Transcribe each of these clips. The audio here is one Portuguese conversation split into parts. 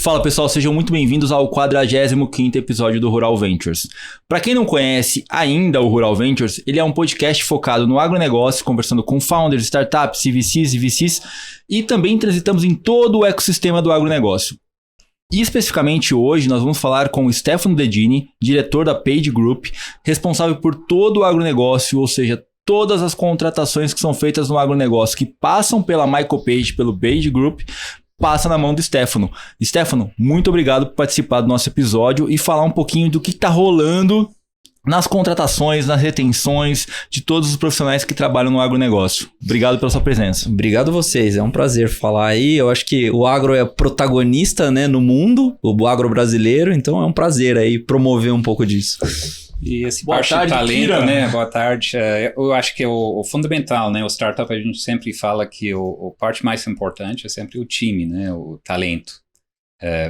Fala pessoal, sejam muito bem-vindos ao 45º episódio do Rural Ventures. Para quem não conhece ainda o Rural Ventures, ele é um podcast focado no agronegócio, conversando com founders, startups, CVCs e VCs, e também transitamos em todo o ecossistema do agronegócio. E especificamente hoje nós vamos falar com o Stefano Dedini, diretor da Page Group, responsável por todo o agronegócio, ou seja, todas as contratações que são feitas no agronegócio, que passam pela Michael Page, pelo Page Group, passa na mão do Stefano. Stefano, muito obrigado por participar do nosso episódio e falar um pouquinho do que está rolando nas contratações, nas retenções de todos os profissionais que trabalham no agronegócio. Obrigado pela sua presença. Obrigado a vocês, é um prazer falar aí. Eu acho que o agro é protagonista, né, no mundo, o agro brasileiro, então é um prazer aí promover um pouco disso. E esse parte de talento, Kira, né? Boa tarde. Eu acho que o fundamental, né? O startup, a gente sempre fala que o parte mais importante é sempre o time, né? O talento.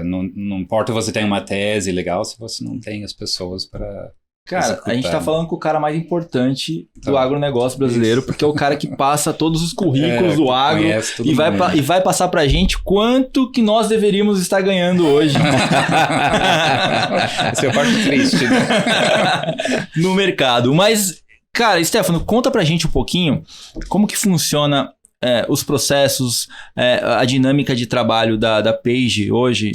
Não importa se você tem uma tese legal, se você não tem as pessoas para... Cara, executar. A gente tá falando com o cara mais importante do agronegócio brasileiro, porque é o cara que passa todos os currículos do agro e vai passar pra gente quanto que nós deveríamos estar ganhando hoje. Essa é a parte triste, né? No mercado. Mas, cara, Stefano, conta pra gente um pouquinho como que funciona os processos, a dinâmica de trabalho da Page hoje,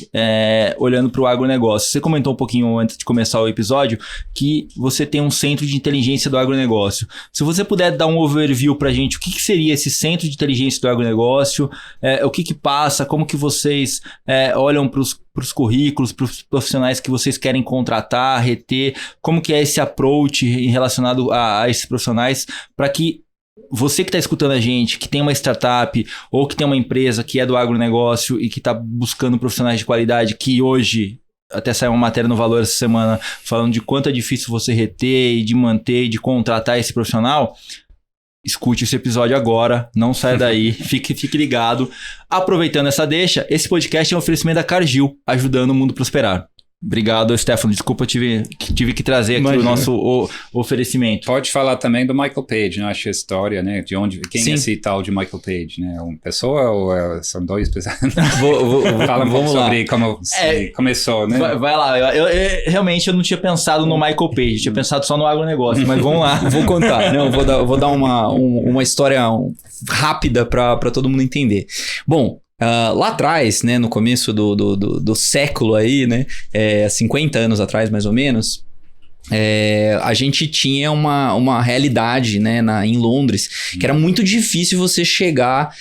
olhando para o agronegócio. Você comentou um pouquinho antes de começar o episódio que você tem um centro de inteligência do agronegócio. Se você puder dar um overview para a gente, o que seria esse centro de inteligência do agronegócio, o que passa, como que vocês olham para os currículos, para os profissionais que vocês querem contratar, reter, como que é esse approach relacionado a esses profissionais, para que você que está escutando a gente, que tem uma startup ou que tem uma empresa que é do agronegócio e que está buscando profissionais de qualidade, que hoje, até saiu uma matéria no Valor essa semana, falando de quanto é difícil você reter e de manter e de contratar esse profissional, escute esse episódio agora, não saia daí, fique ligado. Aproveitando essa deixa, esse podcast é um oferecimento da Cargill, ajudando o mundo a prosperar. Obrigado, Stefano. Desculpa, tive que trazer aqui o nosso oferecimento. Pode falar também do Michael Page, né? Acho a história, né? De onde, quem Sim. é esse tal de Michael Page, né? Uma pessoa ou são dois pessoas? Fala um pouco sobre como começou, né? Vai lá. Eu realmente não tinha pensado no Michael Page, eu tinha pensado só no agronegócio, mas vamos lá. Vou contar. Não, vou dar uma história rápida para todo mundo entender. Bom, lá atrás, né, no começo do século aí, né, 50 anos atrás mais ou menos, a gente tinha uma realidade, né, em Londres, que era muito difícil você chegar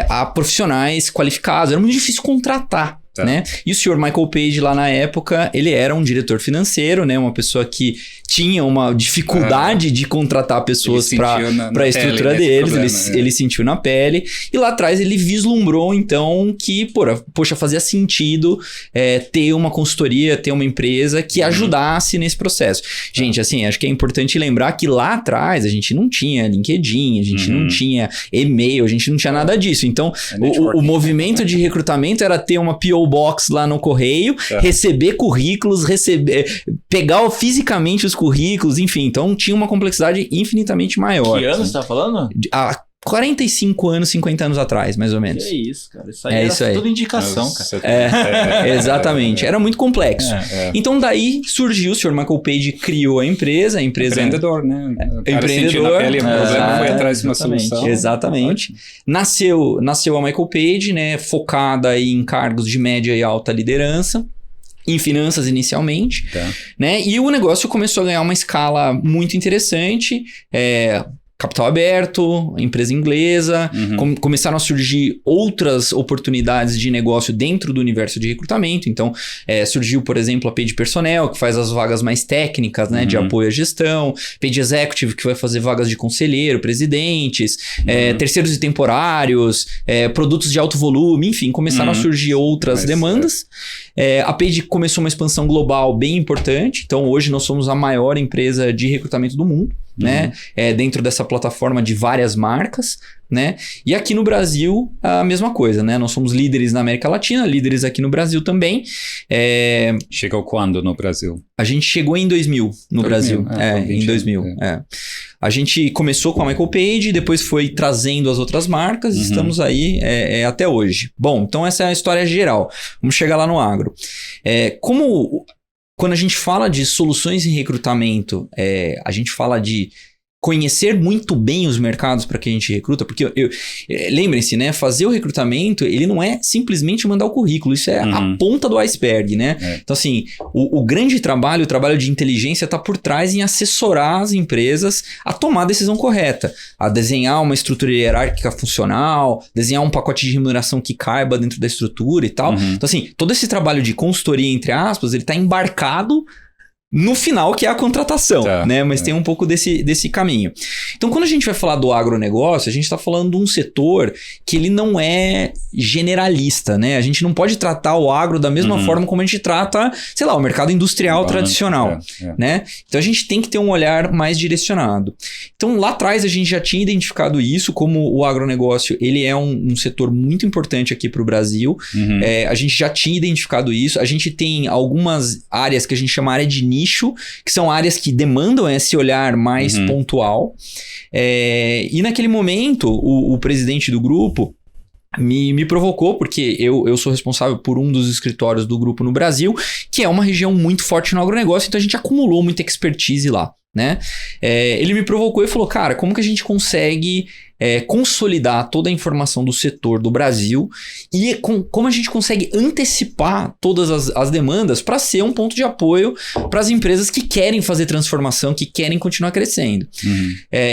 a profissionais qualificados, era muito difícil contratar. Tá. Né? E o senhor Michael Page lá na época, ele era um diretor financeiro, né? Uma pessoa que tinha uma dificuldade de contratar pessoas para a estrutura deles, ele sentiu na pele, e lá atrás ele vislumbrou então que, poxa, fazia sentido ter uma consultoria, ter uma empresa que ajudasse nesse processo. Gente, assim, acho que é importante lembrar que lá atrás a gente não tinha LinkedIn, a gente não tinha e-mail, a gente não tinha nada disso. Então, o movimento de recrutamento era ter uma PO Box lá no correio, receber currículos, pegar fisicamente os currículos, enfim. Então, tinha uma complexidade infinitamente maior. Que ano você tá falando? 45 anos, 50 anos atrás, mais ou menos. Que isso, cara. Isso aí era tudo indicação, cara. Exatamente. Era muito complexo. Então, daí surgiu, o senhor Michael Page criou a empresa... Empreendedor, né? Empreendedor. Na pele, o problema foi atrás de uma solução. Exatamente. Nasceu a Michael Page, né? Focada em cargos de média e alta liderança. Em finanças inicialmente. Né? E o negócio começou a ganhar uma escala muito interessante. Capital aberto, empresa inglesa, começaram a surgir outras oportunidades de negócio dentro do universo de recrutamento. Então, surgiu, por exemplo, a Page Personnel, que faz as vagas mais técnicas, né, de apoio à gestão, Page Executive, que vai fazer vagas de conselheiro, presidentes, terceiros e temporários, produtos de alto volume, enfim, começaram a surgir outras demandas. A Page começou uma expansão global bem importante, então hoje nós somos a maior empresa de recrutamento do mundo. Né? Dentro dessa plataforma de várias marcas, né? E aqui no Brasil a mesma coisa, né? Nós somos líderes na América Latina, líderes aqui no Brasil também. Chegou quando no Brasil? A gente chegou em 2000 no Brasil. Em 2000. A gente começou com a Michael Page, depois foi trazendo as outras marcas, e estamos aí até hoje. Bom, então essa é a história geral. Vamos chegar lá no agro. Quando a gente fala de soluções em recrutamento, a gente fala de conhecer muito bem os mercados para que a gente recruta, porque lembrem-se, né, fazer o recrutamento, ele não é simplesmente mandar o currículo, isso é a ponta do iceberg, né? Então, assim, o grande trabalho, o trabalho de inteligência está por trás em assessorar as empresas a tomar a decisão correta, a desenhar uma estrutura hierárquica funcional, desenhar um pacote de remuneração que caiba dentro da estrutura e tal. Então, assim, todo esse trabalho de consultoria, entre aspas, ele está embarcado no final, que é a contratação, né? Mas tem um pouco desse caminho. Então, quando a gente vai falar do agronegócio, a gente está falando de um setor que ele não é generalista, né? A gente não pode tratar o agro da mesma forma como a gente trata, sei lá, o mercado industrial tradicional, né? Então, a gente tem que ter um olhar mais direcionado. Então, lá atrás, a gente já tinha identificado isso, como o agronegócio, ele é um setor muito importante aqui para o Brasil. A gente já tinha identificado isso. A gente tem algumas áreas que a gente chama área de nicho, que são áreas que demandam esse olhar mais pontual. E naquele momento, o presidente do grupo me provocou, porque eu sou responsável por um dos escritórios do grupo no Brasil, que é uma região muito forte no agronegócio, então a gente acumulou muita expertise lá, né? Ele me provocou e falou, cara, como que a gente consegue consolidar toda a informação do setor do Brasil e como a gente consegue antecipar todas as demandas para ser um ponto de apoio para as empresas que querem fazer transformação, que querem continuar crescendo.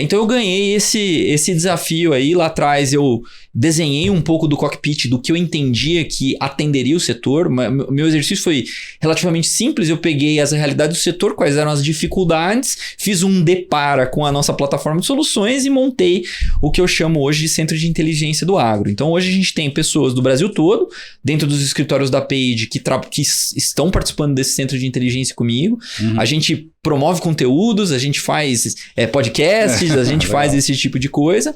Então eu ganhei esse desafio aí. Lá atrás eu desenhei um pouco do cockpit do que eu entendia que atenderia o setor. Meu exercício foi relativamente simples. Eu peguei as realidades do setor, quais eram as dificuldades, fiz um depara com a nossa plataforma de soluções e montei o que eu chamo hoje de centro de inteligência do agro. Então hoje a gente tem pessoas do Brasil todo, dentro dos escritórios da Page, que estão participando desse centro de inteligência comigo. A gente promove conteúdos, a gente faz podcasts, a gente faz esse tipo de coisa.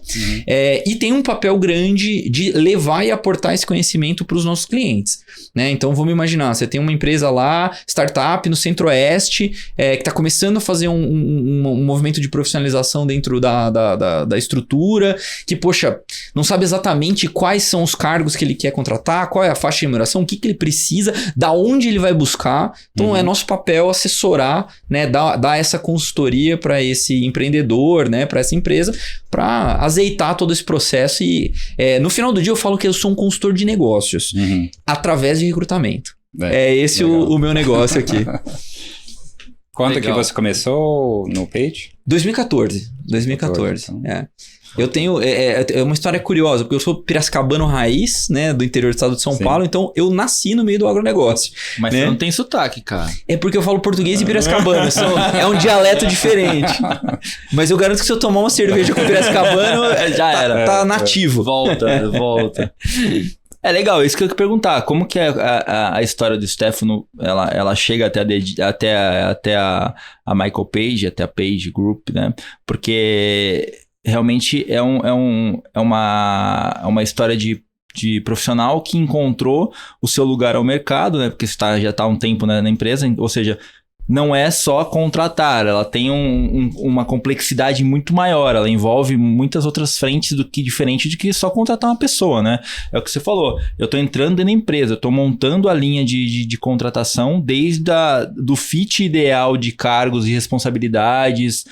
E tem um papel grande de levar e aportar esse conhecimento para os nossos clientes, né? Então vamos imaginar, você tem uma empresa lá, startup no Centro-Oeste, que está começando a fazer um movimento de profissionalização dentro da estrutura, que, poxa, não sabe exatamente quais são os cargos que ele quer contratar, qual é a faixa de remuneração, o que ele precisa, da onde ele vai buscar. Então é nosso papel assessorar, né, dar essa consultoria para esse empreendedor, né, para essa empresa, para azeitar todo esse processo. E no final do dia eu falo que eu sou um consultor de negócios através de recrutamento. É esse o meu negócio aqui. Quando que você começou no Page? 2014. Então. Eu tenho... É uma história curiosa, porque eu sou piracicabano raiz, né? Do interior do estado de São Paulo, então eu nasci no meio do agronegócio. Mas você não tem sotaque, cara. É porque eu falo português e piracicabano. É um dialeto diferente. Mas eu garanto que se eu tomar uma cerveja com piracicabano, já era. Tá nativo. Volta. É legal, isso que eu ia perguntar. Como que é a história do Stefano, ela chega até a Michael Page, até a Page Group, né? Porque realmente é uma história de profissional que encontrou o seu lugar ao mercado, né? Porque você já está há um tempo na empresa, ou seja, não é só contratar, ela tem uma complexidade muito maior, ela envolve muitas outras frentes diferente de que só contratar uma pessoa, né? É o que você falou, eu tô entrando dentro da empresa, eu tô montando a linha de contratação desde do fit ideal de cargos e responsabilidades,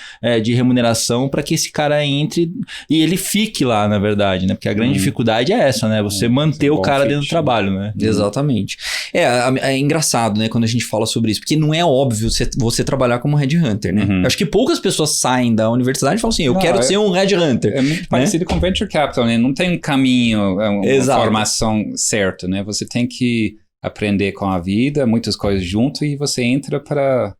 de remuneração, para que esse cara entre e ele fique lá, na verdade, né? Porque a grande dificuldade é essa, né? Você manter o cara dentro do trabalho, né? Exatamente. É engraçado, né? Quando a gente fala sobre isso, porque não é óbvio você trabalhar como headhunter, né? Eu acho que poucas pessoas saem da universidade e falam assim, eu quero ser um headhunter. É muito parecido com venture capital, né? Não tem um caminho, uma formação certa, né? Você tem que aprender com a vida, muitas coisas junto, e você entra para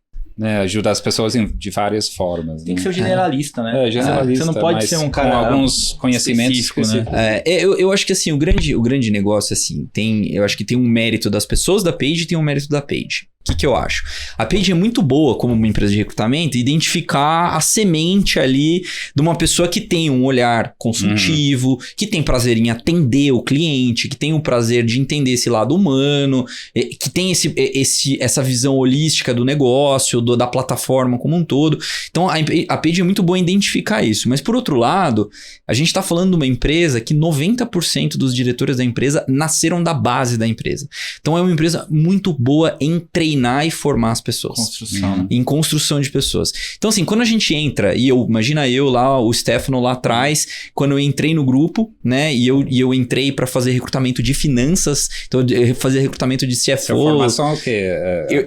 ajudar as pessoas de várias formas. Tem que ser o generalista, né? Generalista. Você não pode ser um cara com alguns conhecimentos específicos. Né? Eu acho que assim, o grande negócio, assim, eu acho que tem um mérito das pessoas da Page e tem um mérito da Page. O que eu acho? A Page é muito boa como uma empresa de recrutamento identificar a semente ali de uma pessoa que tem um olhar consultivo, que tem prazer em atender o cliente, que tem o prazer de entender esse lado humano, que tem essa visão holística do negócio, da plataforma como um todo. Então a Page é muito boa em identificar isso. Mas por outro lado, a gente está falando de uma empresa que 90% dos diretores da empresa nasceram da base da empresa. Então é uma empresa muito boa em treinar e formar as pessoas. Construção. Em construção de pessoas. Então assim, quando a gente entra, imagina eu lá, o Stefano lá atrás, quando eu entrei no grupo, né, e eu entrei para fazer recrutamento de finanças, então eu fazia recrutamento de CFO. Sua formação é o quê?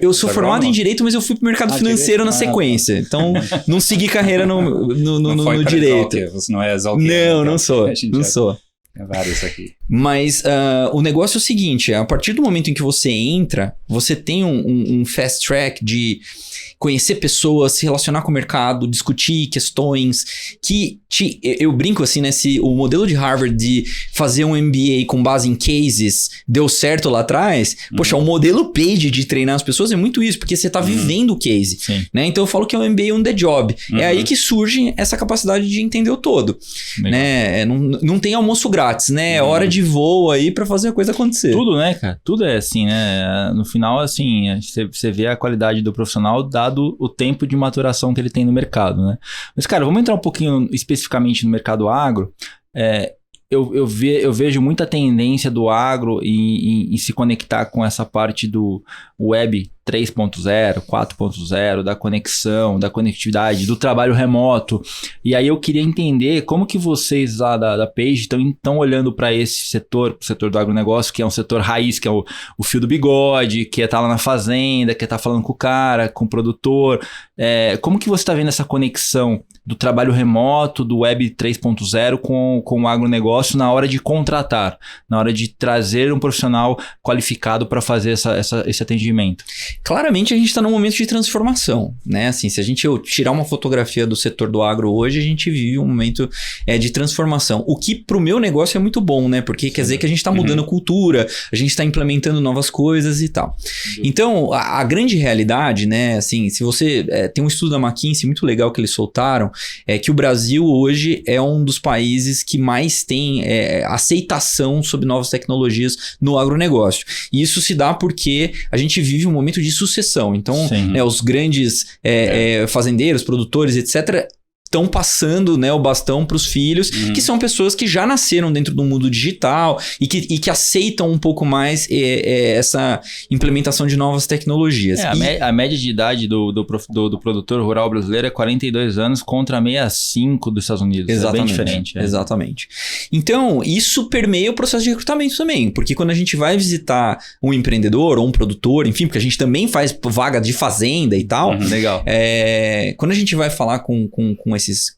Eu sou formado em Direito, mas eu fui pro mercado financeiro na sequência. Então, não segui carreira no Direito. Você não é exaltado. Não sou. Não sou. Tem vários aqui. Mas o negócio é o seguinte, a partir do momento em que você entra, você tem um fast track de conhecer pessoas, se relacionar com o mercado, discutir questões que eu brinco assim, né? Se o modelo de Harvard de fazer um MBA com base em cases deu certo lá atrás, poxa, o modelo Page de treinar as pessoas é muito isso, porque você tá vivendo o case, né? Então eu falo que é um MBA on the job. É aí que surge essa capacidade de entender o todo, né? Não tem almoço grátis, né? É hora de voo aí pra fazer a coisa acontecer. Tudo, né, cara? Tudo é assim, né? No final, assim, você vê a qualidade do profissional dado o tempo de maturação que ele tem no mercado, né? Mas, cara, vamos entrar um pouquinho especificamente no mercado agro. Eu vejo muita tendência do agro em se conectar com essa parte do Web 3.0, 4.0, da conexão, da conectividade, do trabalho remoto. E aí eu queria entender como que vocês lá da Page estão olhando para esse setor, o setor do agronegócio, que é um setor raiz, que é o fio do bigode, que é estar lá na fazenda, que é estar falando com o cara, com o produtor. Como que você está vendo essa conexão do trabalho remoto, do Web 3.0 com o agronegócio na hora de contratar, na hora de trazer um profissional qualificado para fazer esse atendimento? Claramente a gente está num momento de transformação, né? Assim, se a gente tirar uma fotografia do setor do agro hoje, a gente vive um momento de transformação. O que pro meu negócio é muito bom, né? Porque quer dizer que a gente está mudando cultura, a gente está implementando novas coisas e tal. Então, a grande realidade, né? Assim, se você... tem um estudo da McKinsey muito legal que eles soltaram, que o Brasil hoje é um dos países que mais tem aceitação sobre novas tecnologias no agronegócio. E isso se dá porque a gente vive um momento de sucessão. Então, os grandes fazendeiros, produtores, etc., estão passando, né, o bastão para os filhos, que são pessoas que já nasceram dentro do mundo digital e que aceitam um pouco mais essa implementação de novas tecnologias. A média de idade do produtor rural brasileiro é 42 anos contra 65 dos Estados Unidos. Exatamente, é bem diferente. Exatamente. Então, isso permeia o processo de recrutamento também, porque quando a gente vai visitar um empreendedor ou um produtor, enfim, porque a gente também faz vaga de fazenda e tal. Legal. Quando a gente vai falar com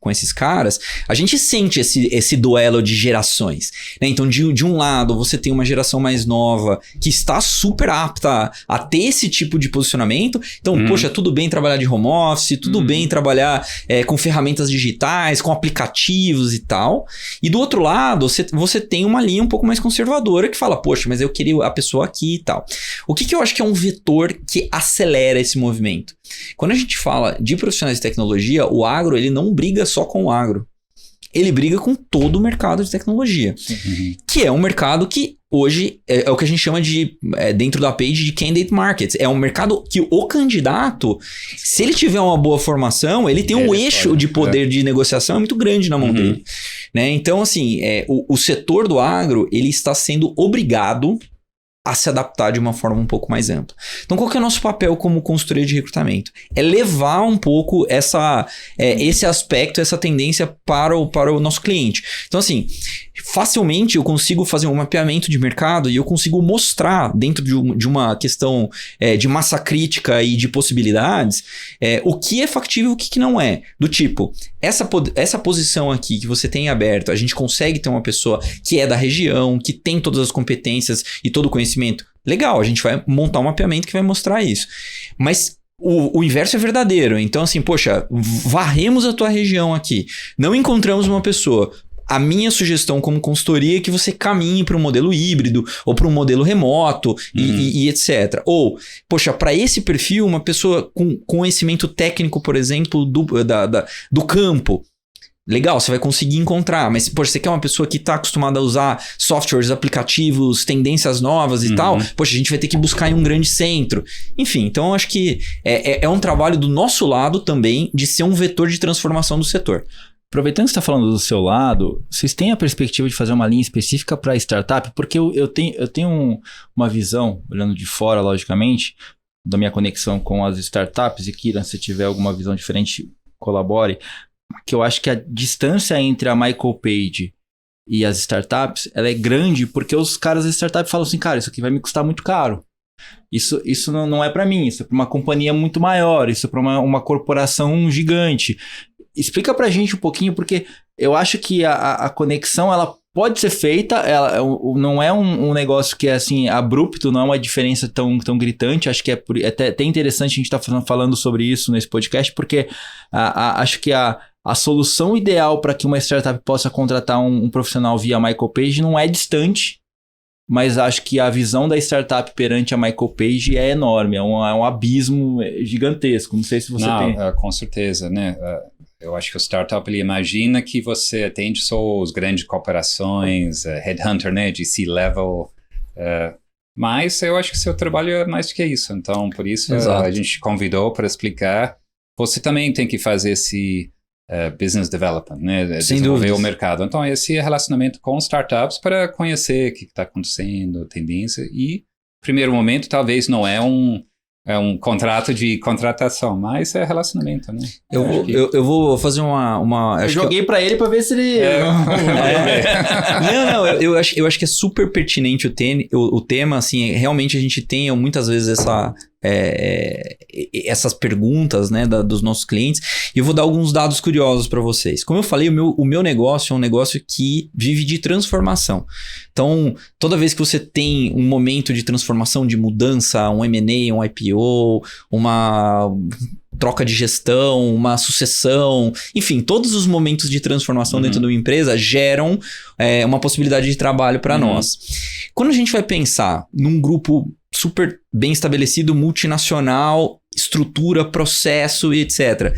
esses caras, a gente sente esse duelo de gerações, né? Então, de um lado, você tem uma geração mais nova que está super apta a ter esse tipo de posicionamento. Então, poxa, tudo bem trabalhar de home office, tudo bem trabalhar com ferramentas digitais, com aplicativos e tal. E do outro lado, você tem uma linha um pouco mais conservadora que fala, poxa, mas eu queria a pessoa aqui e tal. O que eu acho que é um vetor que acelera esse movimento? Quando a gente fala de profissionais de tecnologia, o agro, ele não briga só com o agro. Ele briga com todo o mercado de tecnologia. Que é um mercado que hoje é o que a gente chama de, dentro da Page, de candidate markets. É um mercado que o candidato, se ele tiver uma boa formação, ele tem um eixo de poder de negociação muito grande na mão dele. Né? Então, assim, o setor do agro, ele está sendo obrigado a se adaptar de uma forma um pouco mais ampla. Então, qual que é o nosso papel como consultoria de recrutamento? É levar um pouco esse aspecto, essa tendência para o nosso cliente. Então, assim, facilmente eu consigo fazer um mapeamento de mercado e eu consigo mostrar dentro de uma questão de massa crítica e de possibilidades o que é factível e o que não é. Do tipo, essa posição aqui que você tem aberto, a gente consegue ter uma pessoa que é da região, que tem todas as competências e todo o conhecimento. Legal, a gente vai montar um mapeamento que vai mostrar isso. Mas o inverso é verdadeiro. Então, assim, poxa, varremos a tua região aqui. Não encontramos uma pessoa. A minha sugestão como consultoria é que você caminhe para um modelo híbrido ou para um modelo remoto e etc. Ou, poxa, para esse perfil, uma pessoa com conhecimento técnico, por exemplo, do campo, legal, você vai conseguir encontrar. Mas, poxa, você quer uma pessoa que está acostumada a usar softwares, aplicativos, tendências novas e tal, poxa, a gente vai ter que buscar em um grande centro. Enfim, então eu acho que é um trabalho do nosso lado também de ser um vetor de transformação do setor. Aproveitando que você está falando do seu lado, vocês têm a perspectiva de fazer uma linha específica para startup? Porque eu tenho uma visão, olhando de fora, logicamente, da minha conexão com as startups, e Kieran, se tiver alguma visão diferente, colabore, que eu acho que a distância entre a Michael Page e as startups, ela é grande porque os caras da startup falam assim, cara, isso aqui vai me custar muito caro. Isso não é para mim, isso é para uma companhia muito maior, isso é para uma corporação gigante. Explica pra gente um pouquinho, porque eu acho que a conexão, ela pode ser feita, ela não é um negócio que é assim, abrupto, não é uma diferença tão gritante. Acho que é até interessante a gente estar falando sobre isso nesse podcast, porque acho que a solução ideal para que uma startup possa contratar um profissional via Michael Page não é distante, mas acho que a visão da startup perante a Michael Page é enorme, é um abismo gigantesco. Não sei se você tem. Com certeza, né? Eu acho que o startup, ele imagina que você atende só as grandes corporações, headhunter, né, de C-level, mas eu acho que seu trabalho é mais do que isso. Então, por isso, a gente convidou para explicar. Você também tem que fazer esse business development, né, desenvolver o mercado. Então, esse relacionamento com startups para conhecer o que está acontecendo, tendência, e, no primeiro momento, talvez não é um contrato de contratação, mas é relacionamento, né? Eu vou fazer uma eu joguei pra ele pra ver se ele... Não, eu acho que é super pertinente o tema, assim, realmente a gente tem muitas vezes essas perguntas, né, dos nossos clientes, e eu vou dar alguns dados curiosos para vocês. Como eu falei, o meu negócio é um negócio que vive de transformação. Então, toda vez que você tem um momento de transformação, de mudança, um M&A, um IPO, uma troca de gestão, uma sucessão, enfim, todos os momentos de transformação dentro de uma empresa geram uma possibilidade de trabalho para nós. Quando a gente vai pensar num grupo super bem estabelecido, multinacional, estrutura, processo e etc.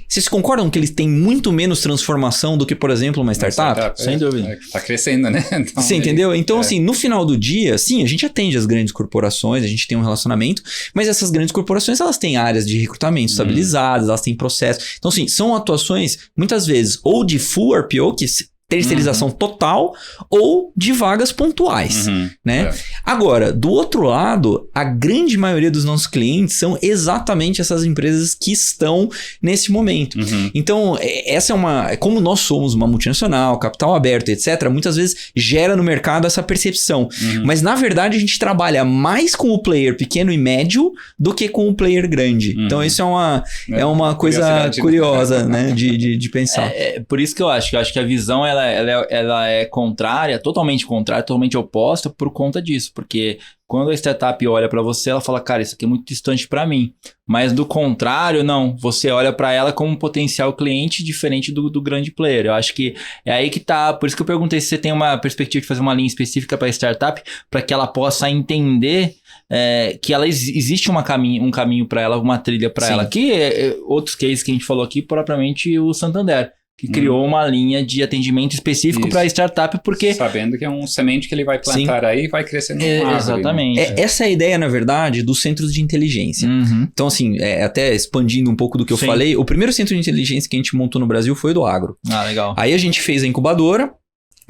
Vocês concordam que eles têm muito menos transformação do que, por exemplo, uma startup? Sem dúvida. Está crescendo, né? Então, você entendeu? Então, assim, no final do dia, sim, a gente atende as grandes corporações, a gente tem um relacionamento, mas essas grandes corporações, elas têm áreas de recrutamento estabilizadas, elas têm processos. Então, assim, são atuações, muitas vezes, ou de full RPO, que terceirização total, ou de vagas pontuais, né? Agora, do outro lado, a grande maioria dos nossos clientes são exatamente essas empresas que estão nesse momento. Então, essa como nós somos uma multinacional, capital aberto, etc., muitas vezes gera no mercado essa percepção. Mas, na verdade, a gente trabalha mais com o player pequeno e médio do que com o player grande. Então, isso é uma coisa curiosa, né, de pensar. Por isso que eu acho que a visão ela é contrária, totalmente oposta por conta disso, porque quando a startup olha para você, ela fala, cara, isso aqui é muito distante para mim, mas do contrário, não, você olha para ela como um potencial cliente diferente do grande player. Eu acho que é aí que tá, por isso que eu perguntei se você tem uma perspectiva de fazer uma linha específica para startup, para que ela possa entender que existe um caminho para ela, uma trilha para ela, que outros cases que a gente falou aqui, propriamente o Santander, que criou uma linha de atendimento específico para startup, porque... Sabendo que é um semente que ele vai plantar aí e vai crescendo uma árvore. Exatamente. Essa é a ideia, na verdade, dos centros de inteligência. Então, assim, até expandindo um pouco do que eu falei, o primeiro centro de inteligência que a gente montou no Brasil foi o do agro. Legal. Aí a gente fez a incubadora,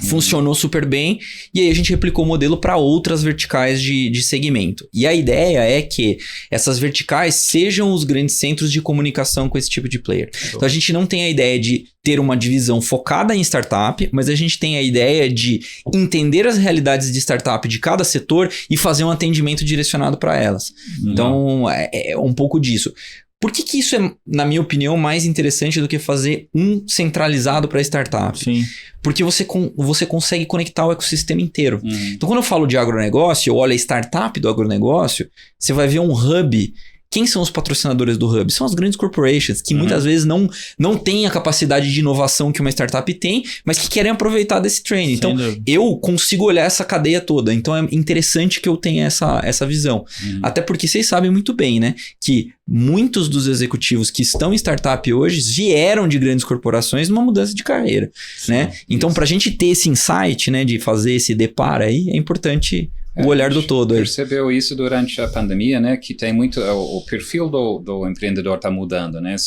funcionou super bem, e aí a gente replicou o modelo para outras verticais de segmento. E a ideia é que essas verticais sejam os grandes centros de comunicação com esse tipo de player. Então a gente não tem a ideia de ter uma divisão focada em startup, mas a gente tem a ideia de entender as realidades de startup de cada setor e fazer um atendimento direcionado para elas. Então é um pouco disso. Por que isso é, na minha opinião, mais interessante do que fazer um centralizado para startup? Sim. Porque você consegue conectar o ecossistema inteiro. Então, quando eu falo de agronegócio, eu olho a startup do agronegócio, você vai ver um hub Quem são os patrocinadores do Hub? São as grandes corporations, que muitas vezes não têm a capacidade de inovação que uma startup tem, mas que querem aproveitar desse training. Então, eu consigo olhar essa cadeia toda. Então, é interessante que eu tenha essa visão. Até porque vocês sabem muito bem, né? Que muitos dos executivos que estão em startup hoje vieram de grandes corporações numa mudança de carreira, né? Então, pra gente ter esse insight, né? De fazer esse deparo aí, é importante o olhar do todo. Percebeu isso durante a pandemia, né? Que tem muito... O perfil do empreendedor está mudando, né?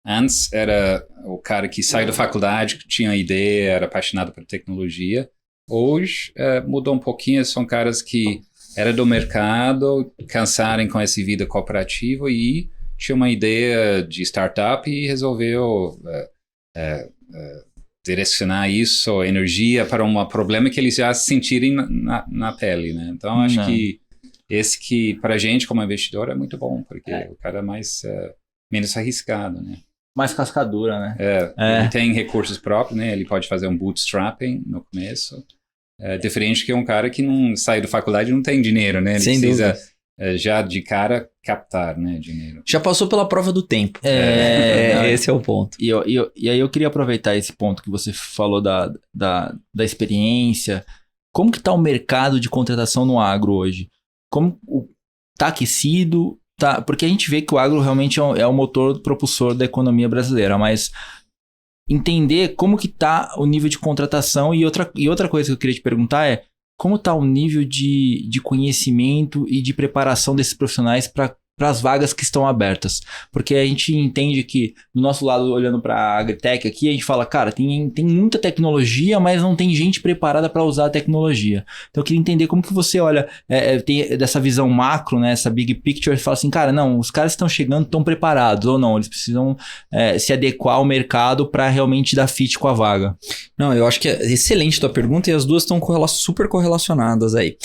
Antes era o cara que sai da faculdade, que tinha ideia, era apaixonado por tecnologia. Hoje mudou um pouquinho, são caras que eram do mercado, cansaram com essa vida cooperativa e tinha uma ideia de startup e resolveu direcionar isso, energia para um problema que eles já sentirem na pele, né? Então, acho que esse que, para a gente, como investidor, é muito bom, porque o cara é menos arriscado, né? Mais cascadura, né? Ele tem recursos próprios, né? Ele pode fazer um bootstrapping no começo. Diferente que um cara que não sai da faculdade e não tem dinheiro, né? Ele Sem precisa já de cara captar, né, dinheiro. Já passou pela prova do tempo. Esse é o ponto. E aí eu queria aproveitar esse ponto que você falou da experiência. Como que tá o mercado de contratação no agro hoje? Como tá aquecido? Porque a gente vê que o agro realmente é o motor propulsor da economia brasileira, mas entender como que tá o nível de contratação e outra coisa que eu queria te perguntar é como está o nível de conhecimento e de preparação desses profissionais para as vagas que estão abertas? Porque a gente entende que, do nosso lado, olhando para a Agritech aqui, a gente fala, cara, tem muita tecnologia, mas não tem gente preparada para usar a tecnologia. Então, eu queria entender como que você olha, tem dessa visão macro, né, essa big picture, e fala assim, cara, não, os caras que estão chegando estão preparados ou não, eles precisam se adequar ao mercado para realmente dar fit com a vaga. Não, eu acho que é excelente a tua pergunta e as duas estão super correlacionadas aí.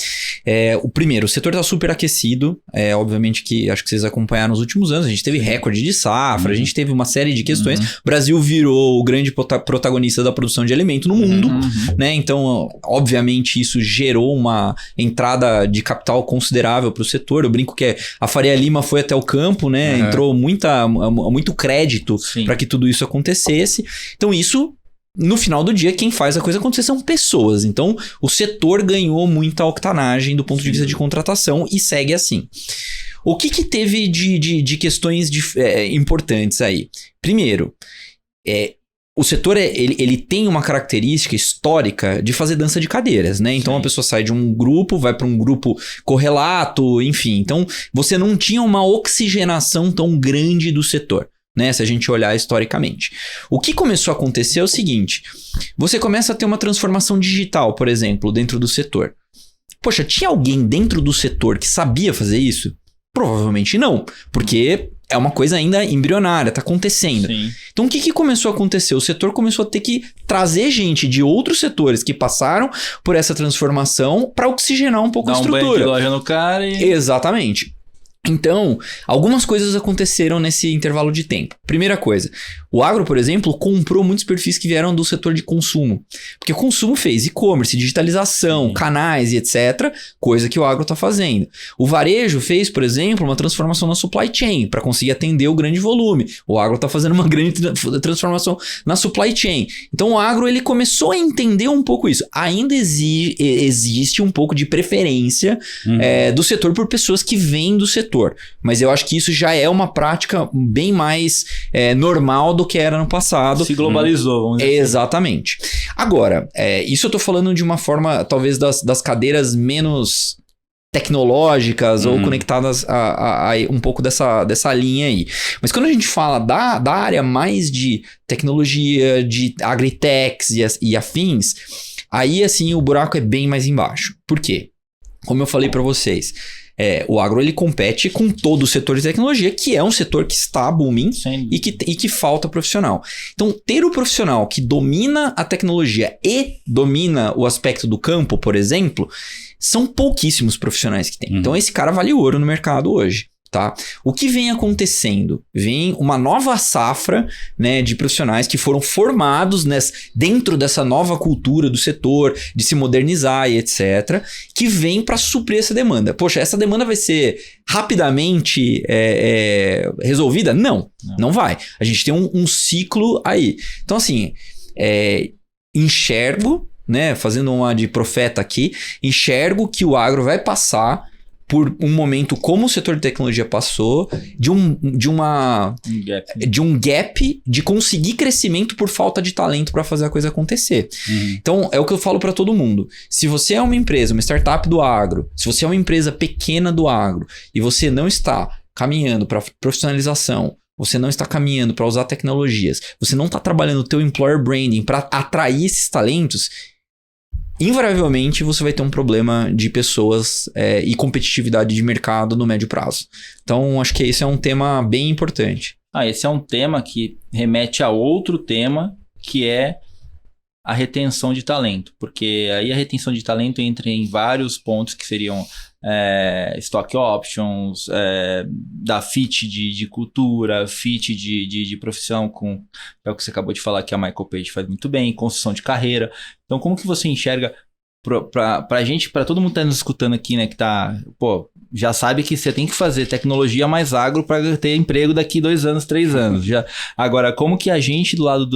O primeiro, o setor está super aquecido, obviamente que acho que vocês acompanharam nos últimos anos, a gente teve recorde de safra, a gente teve uma série de questões, o Brasil virou o grande protagonista da produção de alimento no mundo, né? Então, obviamente, isso gerou uma entrada de capital considerável para o setor. Eu brinco que a Faria Lima foi até o campo, né? Entrou muito crédito para que tudo isso acontecesse. Então, isso... No final do dia, quem faz a coisa acontecer são pessoas. Então, o setor ganhou muita octanagem do ponto de vista de contratação e segue assim. O que teve de questões importantes aí? Primeiro, o setor ele tem uma característica histórica de fazer dança de cadeiras, né? Então, a pessoa sai de um grupo, vai para um grupo correlato, enfim. Então, você não tinha uma oxigenação tão grande do setor, né, se a gente olhar historicamente. O que começou a acontecer é o seguinte, você começa a ter uma transformação digital, por exemplo, dentro do setor. Poxa, tinha alguém dentro do setor que sabia fazer isso? Provavelmente não, porque é uma coisa ainda embrionária, está acontecendo. Sim. Então, o que começou a acontecer? O setor começou a ter que trazer gente de outros setores que passaram por essa transformação para oxigenar um pouco a estrutura. Dá um banho de loja no cara e... Exatamente. Então, algumas coisas aconteceram nesse intervalo de tempo. Primeira coisa, o agro, por exemplo, comprou muitos perfis que vieram do setor de consumo. Porque o consumo fez e-commerce, digitalização, canais e etc. Coisa que o agro está fazendo. O varejo fez, por exemplo, uma transformação na supply chain para conseguir atender o grande volume. O agro está fazendo uma grande transformação na supply chain. Então, o agro ele começou a entender um pouco isso. Ainda existe um pouco de preferência do setor por pessoas que vêm do setor. Mas eu acho que isso já é uma prática bem mais normal do que era no passado. Se globalizou, vamos dizer. Exatamente. Agora, isso eu tô falando de uma forma, talvez, das cadeiras menos tecnológicas ou conectadas a um pouco dessa linha aí. Mas quando a gente fala da área mais de tecnologia, de agritechs e afins, aí, assim, o buraco é bem mais embaixo. Por quê? Como eu falei para vocês... o agro ele compete com todo o setor de tecnologia, que é um setor que está booming e que falta profissional. Então, ter o profissional que domina a tecnologia e domina o aspecto do campo, por exemplo, são pouquíssimos profissionais que tem. Então, esse cara vale ouro no mercado hoje. Tá? O que vem acontecendo? Vem uma nova safra, né, de profissionais que foram formados dentro dessa nova cultura do setor, de se modernizar e etc., que vem para suprir essa demanda. Poxa, essa demanda vai ser rapidamente resolvida? Não vai. A gente tem um ciclo aí. Então, assim, enxergo, né, fazendo uma de profeta aqui, enxergo que o agro vai passar por um momento como o setor de tecnologia passou, de um gap de conseguir crescimento por falta de talento para fazer a coisa acontecer. Então, é o que eu falo para todo mundo. Se você é uma empresa, uma startup do agro, se você é uma empresa pequena do agro e você não está caminhando para profissionalização, você não está caminhando para usar tecnologias, você não está trabalhando o teu employer branding para atrair esses talentos, invariavelmente você vai ter um problema de pessoas e competitividade de mercado no médio prazo. Então, acho que esse é um tema bem importante. Esse é um tema que remete a outro tema, que é a retenção de talento. Porque aí a retenção de talento entra em vários pontos que seriam stock options, da fit de cultura, fit de profissão, com é o que você acabou de falar que a Michael Page faz muito bem, construção de carreira. Então, como que você enxerga pra gente, pra todo mundo que tá nos escutando aqui, né, que tá, já sabe que você tem que fazer tecnologia mais agro para ter emprego daqui 2 anos, 3 anos. Agora, como que a gente, do lado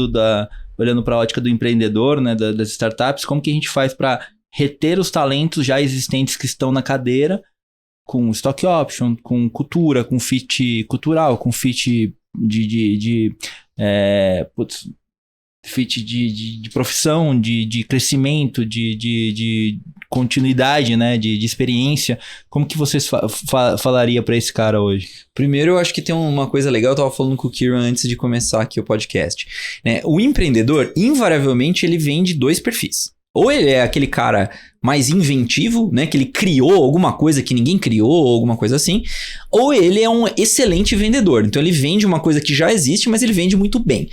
olhando para a ótica do empreendedor, né, das startups, como que a gente faz para reter os talentos já existentes que estão na cadeira, com stock option, com cultura, com fit cultural, com fit fit de profissão, de crescimento, de continuidade, né, de experiência. Como que vocês falaria para esse cara hoje? Primeiro, eu acho que tem uma coisa legal, eu estava falando com o Kieran antes de começar aqui o podcast. Né? O empreendedor, invariavelmente, ele vem de 2 perfis. Ou ele é aquele cara mais inventivo, né, que ele criou alguma coisa que ninguém criou, ou alguma coisa assim, ou ele é um excelente vendedor. Então ele vende uma coisa que já existe, mas ele vende muito bem.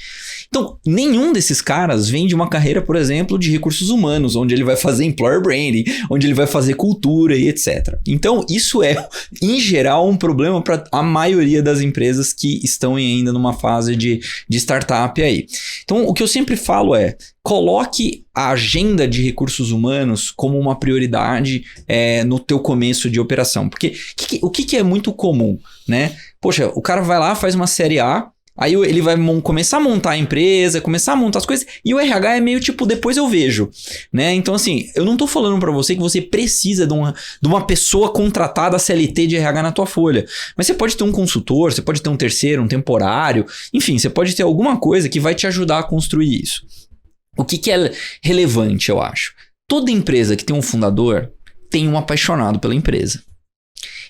Então, nenhum desses caras vem de uma carreira, por exemplo, de recursos humanos, onde ele vai fazer employer branding, onde ele vai fazer cultura e etc. Então, isso é, em geral, um problema para a maioria das empresas que estão ainda numa fase de startup aí. Então, o que eu sempre falo coloque a agenda de recursos humanos como uma prioridade no teu começo de operação. Porque o que é muito comum, né? Poxa, o cara vai lá, faz uma série A, aí ele vai começar a montar a empresa, começar a montar as coisas, e o RH é meio tipo, depois eu vejo, né? Então, assim, eu não tô falando pra você que você precisa de uma pessoa contratada CLT de RH na tua folha, mas você pode ter um consultor, você pode ter um terceiro, um temporário, enfim, você pode ter alguma coisa que vai te ajudar a construir isso. O que é relevante, eu acho? Toda empresa que tem um fundador tem um apaixonado pela empresa.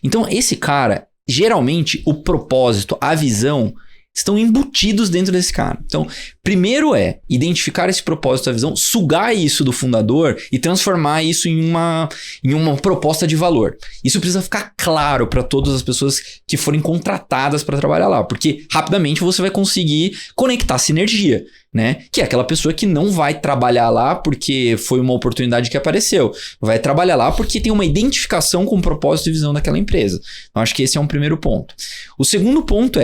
Então, esse cara, geralmente, o propósito, a visão, estão embutidos dentro desse cara. Então, primeiro identificar esse propósito, a visão, sugar isso do fundador e transformar isso em uma proposta de valor. Isso precisa ficar claro para todas as pessoas que forem contratadas para trabalhar lá, porque rapidamente você vai conseguir conectar sinergia, né? Que é aquela pessoa que não vai trabalhar lá porque foi uma oportunidade que apareceu. Vai trabalhar lá porque tem uma identificação com o propósito e visão daquela empresa. Então, acho que esse é um primeiro ponto. O segundo ponto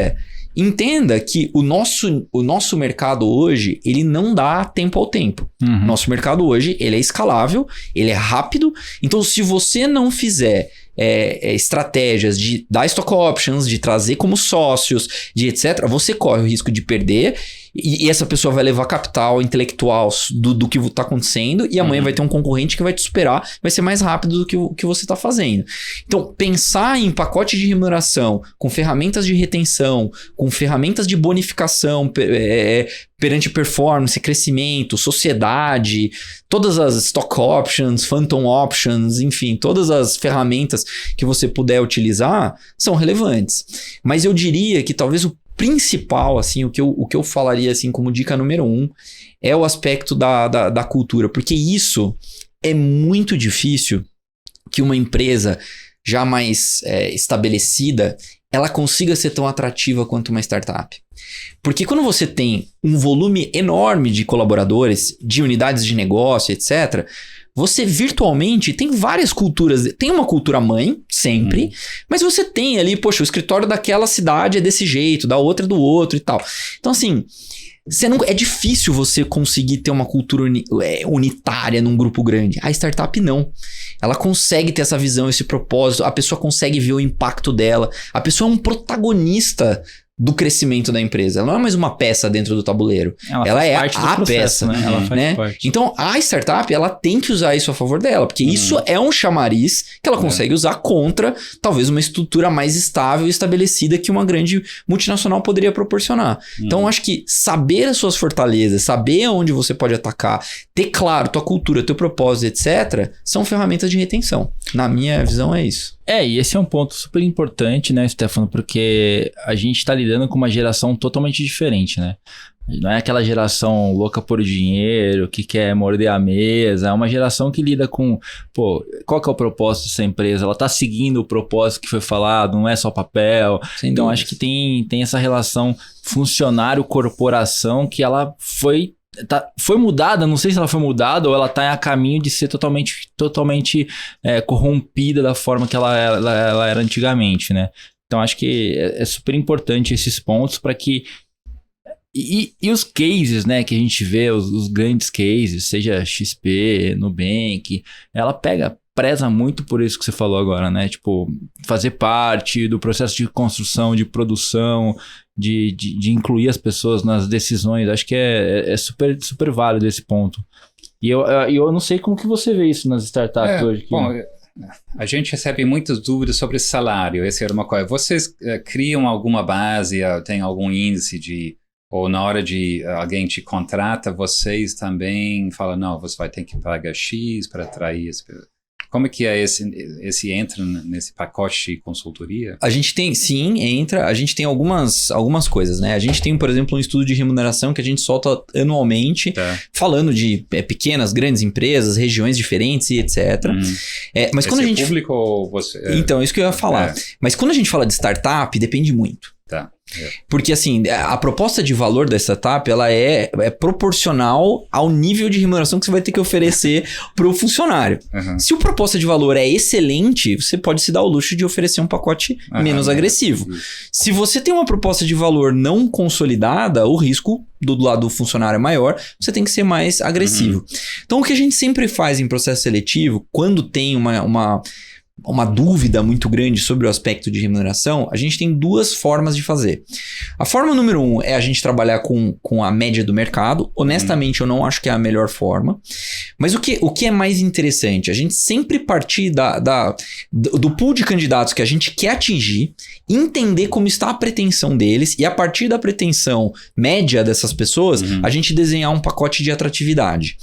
entenda que o nosso mercado hoje, ele não dá tempo ao tempo. Uhum. Nosso mercado hoje, ele é escalável, ele é rápido. Então, se você não fizer estratégias de dar stock options, de trazer como sócios, de etc., você corre o risco de perder e essa pessoa vai levar capital intelectual do que está acontecendo e amanhã vai ter um concorrente que vai te superar, vai ser mais rápido do que o que você está fazendo. Então, pensar em pacote de remuneração com ferramentas de retenção, com ferramentas de bonificação perante performance, crescimento, sociedade, todas as stock options, phantom options, enfim, todas as ferramentas que você puder utilizar são relevantes. Mas eu diria que talvez o principal, assim, o que eu falaria assim como dica número 1 é o aspecto da cultura, porque isso é muito difícil que uma empresa já mais estabelecida ela consiga ser tão atrativa quanto uma startup. Porque quando você tem um volume enorme de colaboradores, de unidades de negócio, etc., você virtualmente tem várias culturas. Tem uma cultura mãe, sempre, mas você tem ali, poxa, o escritório daquela cidade é desse jeito, da outra é do outro e tal. Então, assim, é difícil você conseguir ter uma cultura unitária num grupo grande. A startup não. Ela consegue ter essa visão, esse propósito, a pessoa consegue ver o impacto dela. A pessoa é um protagonista do crescimento da empresa. Ela não é mais uma peça dentro do tabuleiro. Ela é a peça. Né? Ela faz parte. Então, a startup, ela tem que usar isso a favor dela, porque isso é um chamariz que ela consegue usar contra, talvez, uma estrutura mais estável e estabelecida que uma grande multinacional poderia proporcionar. Então, eu acho que saber as suas fortalezas, saber onde você pode atacar, ter claro tua cultura, teu propósito, etc., são ferramentas de retenção. Na minha visão, é isso. E esse é um ponto super importante, né, Stefano? Porque a gente está lidando com uma geração totalmente diferente, né? Não é aquela geração louca por dinheiro, que quer morder a mesa. É uma geração que lida com, qual que é o propósito dessa empresa? Ela está seguindo o propósito que foi falado, não é só papel. Então, acho que tem essa relação funcionário-corporação que ela foi mudada, não sei se ela foi mudada ou ela está a caminho de ser totalmente corrompida da forma que ela era antigamente, né? Então, acho que é super importante esses pontos para que... E os cases, né, que a gente vê, os grandes cases, seja XP, Nubank, ela preza muito por isso que você falou agora, né? Tipo, fazer parte do processo de construção, de produção, de incluir as pessoas nas decisões. Acho que é super, super válido esse ponto. E eu não sei como que você vê isso nas startups hoje. Bom, a gente recebe muitas dúvidas sobre salário. Essa era uma coisa. Vocês criam alguma base, tem algum índice de... Ou na hora de alguém te contrata, vocês também falam, não, você vai ter que pagar X para atrair esse... Como é que é esse entra nesse pacote de consultoria? A gente tem, sim, entra. A gente tem algumas coisas, né? A gente tem, por exemplo, um estudo de remuneração que a gente solta anualmente, falando de pequenas, grandes empresas, regiões diferentes e etc. Mas quando a gente... público ou você... Então, isso que eu ia falar. Mas quando a gente fala de startup, depende muito. Porque assim, a proposta de valor da startup, ela é proporcional ao nível de remuneração que você vai ter que oferecer para o funcionário. Se a proposta de valor é excelente, você pode se dar o luxo de oferecer um pacote menos agressivo. Se você tem uma proposta de valor não consolidada, o risco do lado do funcionário é maior, você tem que ser mais agressivo. Então, o que a gente sempre faz em processo seletivo, quando tem uma dúvida muito grande sobre o aspecto de remuneração, a gente tem duas formas de fazer. A forma número 1 é a gente trabalhar com a média do mercado. Honestamente, eu não acho que é a melhor forma. Mas o que é mais interessante? A gente sempre partir do pool de candidatos que a gente quer atingir, entender como está a pretensão deles e a partir da pretensão média dessas pessoas, a gente desenhar um pacote de atratividade.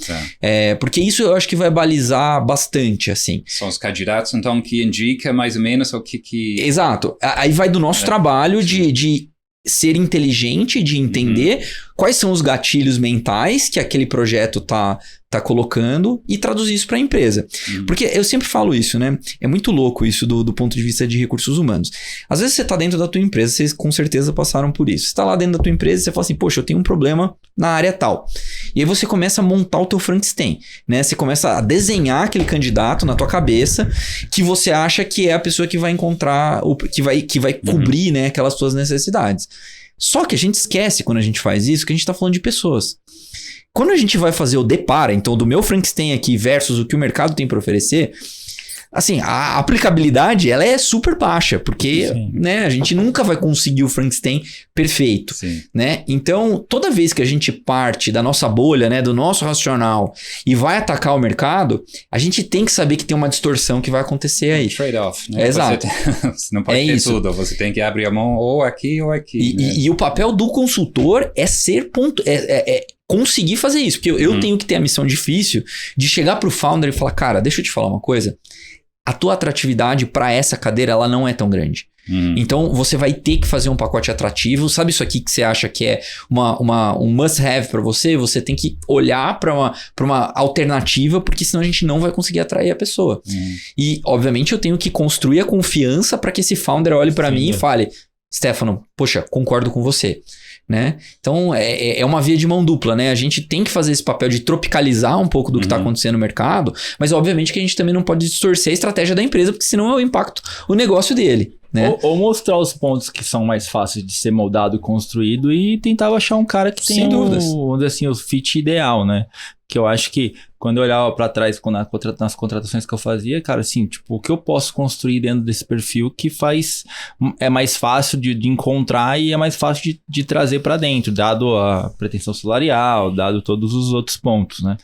Porque isso eu acho que vai balizar bastante, assim. São os candidatos, então, que indica mais ou menos o que... Exato. Aí vai do nosso trabalho de ser inteligente, de entender quais são os gatilhos mentais que aquele projeto tá colocando e traduzir isso para a empresa. Porque eu sempre falo isso, né? É muito louco isso do ponto de vista de recursos humanos. Às vezes você tá dentro da tua empresa, vocês com certeza passaram por isso. Você tá lá dentro da tua empresa e você fala assim, poxa, eu tenho um problema na área tal. E aí você começa a montar o teu Frankenstein, né? Você começa a desenhar aquele candidato na tua cabeça que você acha que é a pessoa que vai encontrar, que vai cobrir, né, aquelas tuas necessidades. Só que a gente esquece quando a gente faz isso que a gente tá falando de pessoas. Quando a gente vai fazer o depara, então, do meu Frankenstein aqui versus o que o mercado tem para oferecer, assim, a aplicabilidade, ela é super baixa, porque, né, a gente nunca vai conseguir o Frankenstein perfeito, né? Então, toda vez que a gente parte da nossa bolha, né, do nosso racional e vai atacar o mercado, a gente tem que saber que tem uma distorção que vai acontecer aí. Trade-off, né? Exato. Você não pode ter tudo, você tem que abrir a mão ou aqui ou aqui. E o papel do consultor é conseguir fazer isso, porque eu tenho que ter a missão difícil de chegar pro founder e falar, cara, deixa eu te falar uma coisa, a tua atratividade para essa cadeira, ela não é tão grande. Então, você vai ter que fazer um pacote atrativo. Sabe isso aqui que você acha que é um must-have para você? Você tem que olhar para uma alternativa, porque senão a gente não vai conseguir atrair a pessoa. E, obviamente, eu tenho que construir a confiança para que esse founder olhe para mim e fale, Stefano, poxa, concordo com você. né? Então, é uma via de mão dupla, né? A gente tem que fazer esse papel de tropicalizar um pouco do que está acontecendo no mercado, mas obviamente que a gente também não pode distorcer a estratégia da empresa, porque senão eu impacto o negócio dele, né? Ou mostrar os pontos que são mais fáceis de ser moldado e construído e tentar achar um cara que tem o fit ideal, né? Que eu acho que quando eu olhava pra trás nas contratações que eu fazia, cara, assim, tipo, o que eu posso construir dentro desse perfil que é mais fácil de encontrar e é mais fácil de trazer pra dentro, dado a pretensão salarial, dado todos os outros pontos, né?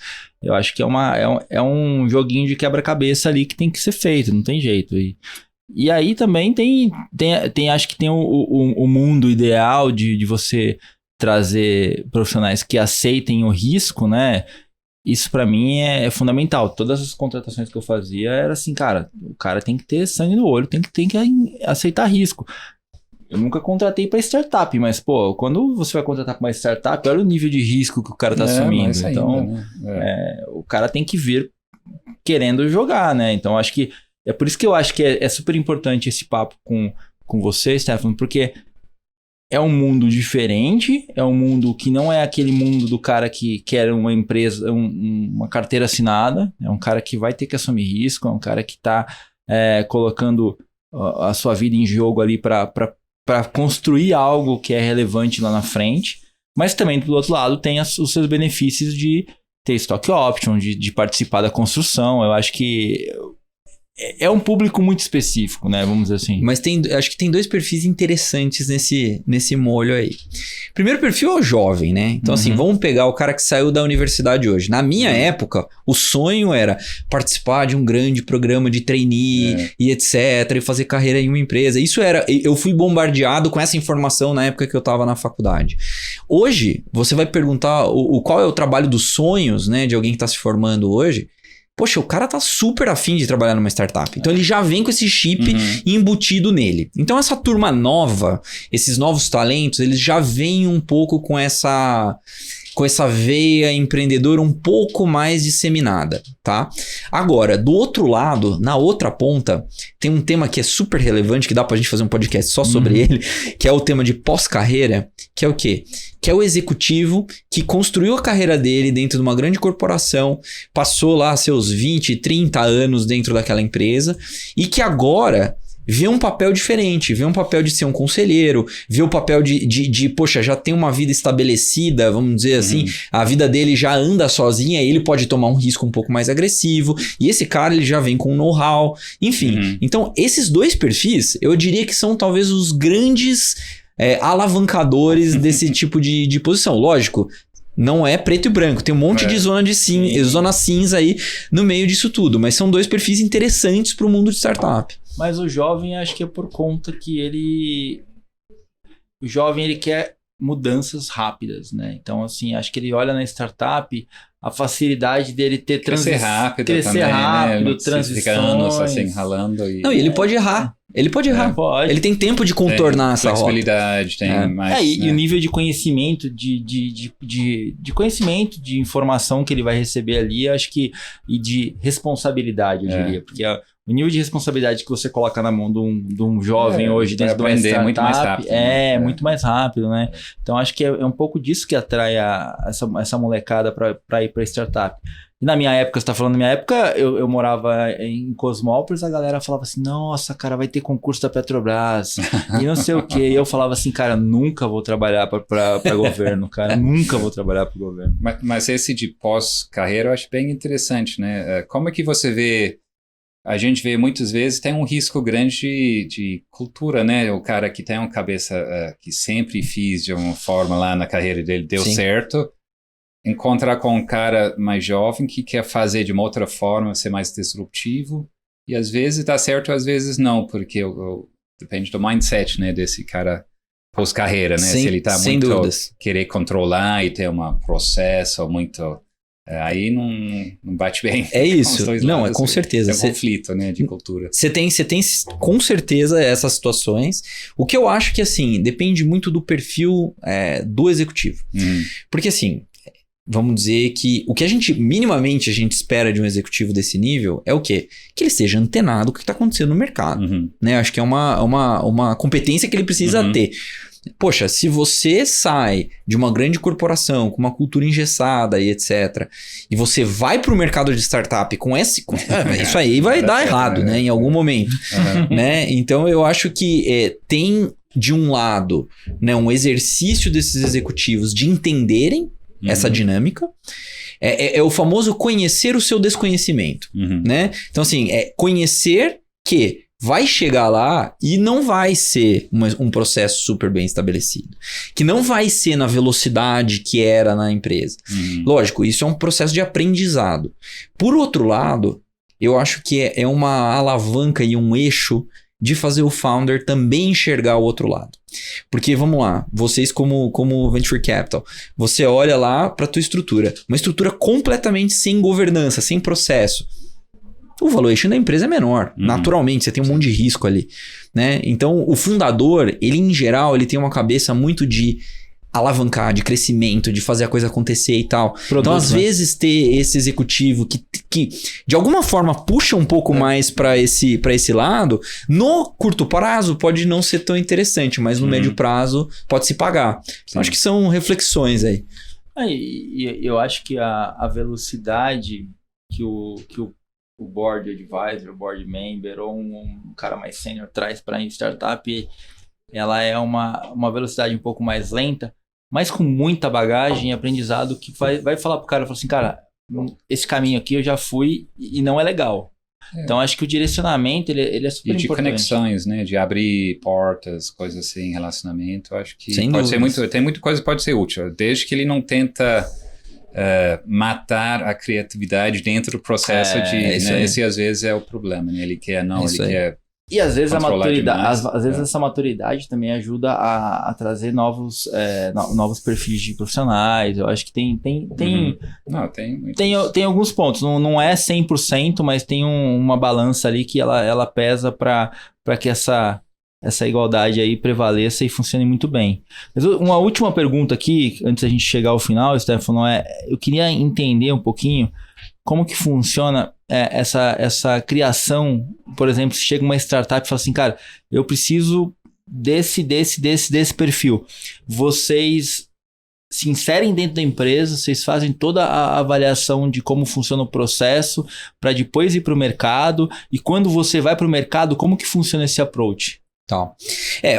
Eu acho que é um joguinho de quebra-cabeça ali que tem que ser feito, não tem jeito. E aí também acho que tem o mundo ideal de você trazer profissionais que aceitem o risco, né? Isso pra mim é fundamental. Todas as contratações que eu fazia era assim, cara, o cara tem que ter sangue no olho, tem que aceitar risco. Eu nunca contratei pra startup, mas, pô, quando você vai contratar pra uma startup, olha o nível de risco que o cara tá assumindo. Então, o cara tem que vir querendo jogar, né? Então, acho que é por isso que eu acho que é super importante esse papo com você, Stefano, porque é um mundo diferente, é um mundo que não é aquele mundo do cara que quer uma empresa, uma carteira assinada, é um cara que vai ter que assumir risco, é um cara que está colocando a sua vida em jogo ali para construir algo que é relevante lá na frente, mas também do outro lado tem os seus benefícios de ter stock option, de participar da construção. Eu acho que é um público muito específico, né? Vamos dizer assim. Mas acho que tem dois perfis interessantes nesse molho aí. Primeiro perfil é o jovem, né? Então, assim, vamos pegar o cara que saiu da universidade hoje. Na minha época, o sonho era participar de um grande programa de trainee e etc. E fazer carreira em uma empresa. Eu fui bombardeado com essa informação na época que eu estava na faculdade. Hoje, você vai perguntar qual é o trabalho dos sonhos, né? De alguém que está se formando hoje. Poxa, o cara tá super afim de trabalhar numa startup. Então ele já vem com esse chip embutido nele. Então essa turma nova, esses novos talentos, eles já vêm um pouco com essa veia empreendedora um pouco mais disseminada, tá? Agora, do outro lado, na outra ponta, tem um tema que é super relevante, que dá pra gente fazer um podcast só sobre ele, que é o tema de pós-carreira, que é o quê? Que é o executivo que construiu a carreira dele dentro de uma grande corporação, passou lá seus 20, 30 anos dentro daquela empresa e que agora vê um papel diferente, vê um papel de ser um conselheiro, vê o papel de poxa, já tem uma vida estabelecida, vamos dizer assim, a vida dele já anda sozinha, ele pode tomar um risco um pouco mais agressivo, e esse cara ele já vem com know-how, enfim. Então, esses dois perfis, eu diria que são talvez os grandes alavancadores desse tipo de posição. Lógico, não é preto e branco, tem um monte de zona cinza aí no meio disso tudo, mas são dois perfis interessantes para o mundo de startup. Mas o jovem, acho que é por conta que o jovem ele quer mudanças rápidas, né? Então, assim, acho que ele olha na startup a facilidade dele ter crescer rápido, transições. Fica anos assim, ralando. Não, e ele pode errar. Ele pode errar. Pode. Ele tem tempo de contornar essa rota. Flexibilidade, tem mais... E o nível de conhecimento, de conhecimento, de informação que ele vai receber ali, acho que... E de responsabilidade, eu diria. Porque o nível de responsabilidade que você coloca na mão de um jovem hoje dentro de uma startup muito mais rápido. Muito mais rápido, né? Então, acho que é um pouco disso que atrai essa molecada para ir para startup. E na minha época, você tá falando da minha época, eu morava em Cosmópolis, a galera falava assim, nossa, cara, vai ter concurso da Petrobras, e não sei o quê. E eu falava assim, cara, nunca vou trabalhar para governo, cara, nunca vou trabalhar para o governo. Mas esse de pós-carreira eu acho bem interessante, né? Como é que você vê... A gente vê muitas vezes tem um risco grande de cultura, né? O cara que tem uma cabeça que sempre fiz de uma forma lá na carreira dele, deu certo, encontrar com um cara mais jovem que quer fazer de uma outra forma, ser mais disruptivo, e às vezes dá certo, às vezes não, porque depende do mindset, né, desse cara pós-carreira, né? Se ele tá muito querer controlar e ter um processo muito... Aí não bate bem. É isso. Não, com certeza. É um conflito, né, de cultura. Você tem com certeza essas situações. O que eu acho que, assim, depende muito do perfil do executivo. Porque, assim, vamos dizer que o que minimamente a gente espera de um executivo desse nível é o quê? Que ele esteja antenado com o que está acontecendo no mercado. Né? Acho que é uma competência que ele precisa ter. Poxa, se você sai de uma grande corporação com uma cultura engessada e etc, e você vai para o mercado de startup isso aí vai dar errado, né, em algum momento, né? Então eu acho que tem de um lado, né, um exercício desses executivos de entenderem essa dinâmica. É o famoso conhecer o seu desconhecimento, né? Então assim, conhecer que vai chegar lá e não vai ser um processo super bem estabelecido. Que não vai ser na velocidade que era na empresa. Lógico, isso é um processo de aprendizado. Por outro lado, eu acho que é uma alavanca e um eixo de fazer o founder também enxergar o outro lado. Porque, vamos lá, vocês como Venture Capital, você olha lá para a tua estrutura. Uma estrutura completamente sem governança, sem processo. O valuation da empresa é menor, naturalmente, você tem um monte de risco ali, né? Então, o fundador, ele em geral, ele tem uma cabeça muito de alavancar, de crescimento, de fazer a coisa acontecer e tal. Então, às vezes, ter esse executivo que de alguma forma puxa um pouco mais para esse lado, no curto prazo pode não ser tão interessante, mas no médio prazo pode se pagar. Então, acho que são reflexões aí. Eu acho que a velocidade que o board advisor, o board member ou um cara mais sênior traz para a startup, ela é uma velocidade um pouco mais lenta, mas com muita bagagem e aprendizado que vai falar pro cara, fala assim, cara, esse caminho aqui eu já fui e não é legal. Então acho que o direcionamento ele é super importante. E de conexões, né? De abrir portas, coisas assim, relacionamento, eu acho que pode ser muito, tem muita coisa que pode ser útil, desde que ele não tenta matar a criatividade dentro do processo esse às vezes é o problema, né? Ele quer e às vezes a maturidade, às vezes essa maturidade também ajuda a trazer novos perfis de profissionais. Eu acho que tem alguns pontos, não é 100%, mas tem uma balança ali que ela pesa para que essa igualdade aí prevaleça e funcione muito bem. Mas uma última pergunta aqui, antes da gente chegar ao final, Stefano, eu queria entender um pouquinho como que funciona essa criação. Por exemplo, se chega uma startup e fala assim, cara, eu preciso desse perfil. Vocês se inserem dentro da empresa, vocês fazem toda a avaliação de como funciona o processo para depois ir para o mercado. E quando você vai para o mercado, como que funciona esse approach? Tá.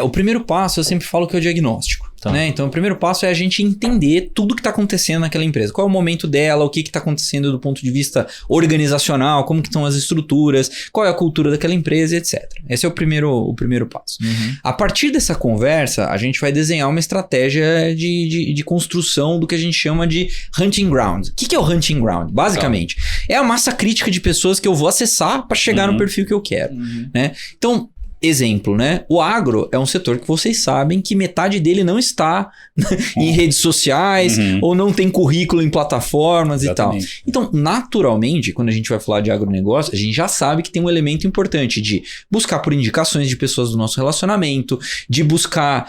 O primeiro passo eu sempre falo que é o diagnóstico. Né? Então o primeiro passo é a gente entender tudo que está acontecendo naquela empresa. Qual é o momento dela, o que está acontecendo do ponto de vista organizacional, como que estão as estruturas, qual é a cultura daquela empresa, etc. Esse é o primeiro passo. A partir dessa conversa, a gente vai desenhar uma estratégia de construção do que a gente chama de hunting ground. O que é o hunting ground? Basicamente, é a massa crítica de pessoas que eu vou acessar para chegar no perfil que eu quero. Né? Então, exemplo, né? O agro é um setor que vocês sabem que metade dele não está em redes sociais ou não tem currículo em plataformas e tal. Então, naturalmente, quando a gente vai falar de agronegócio, a gente já sabe que tem um elemento importante de buscar por indicações de pessoas do nosso relacionamento, de buscar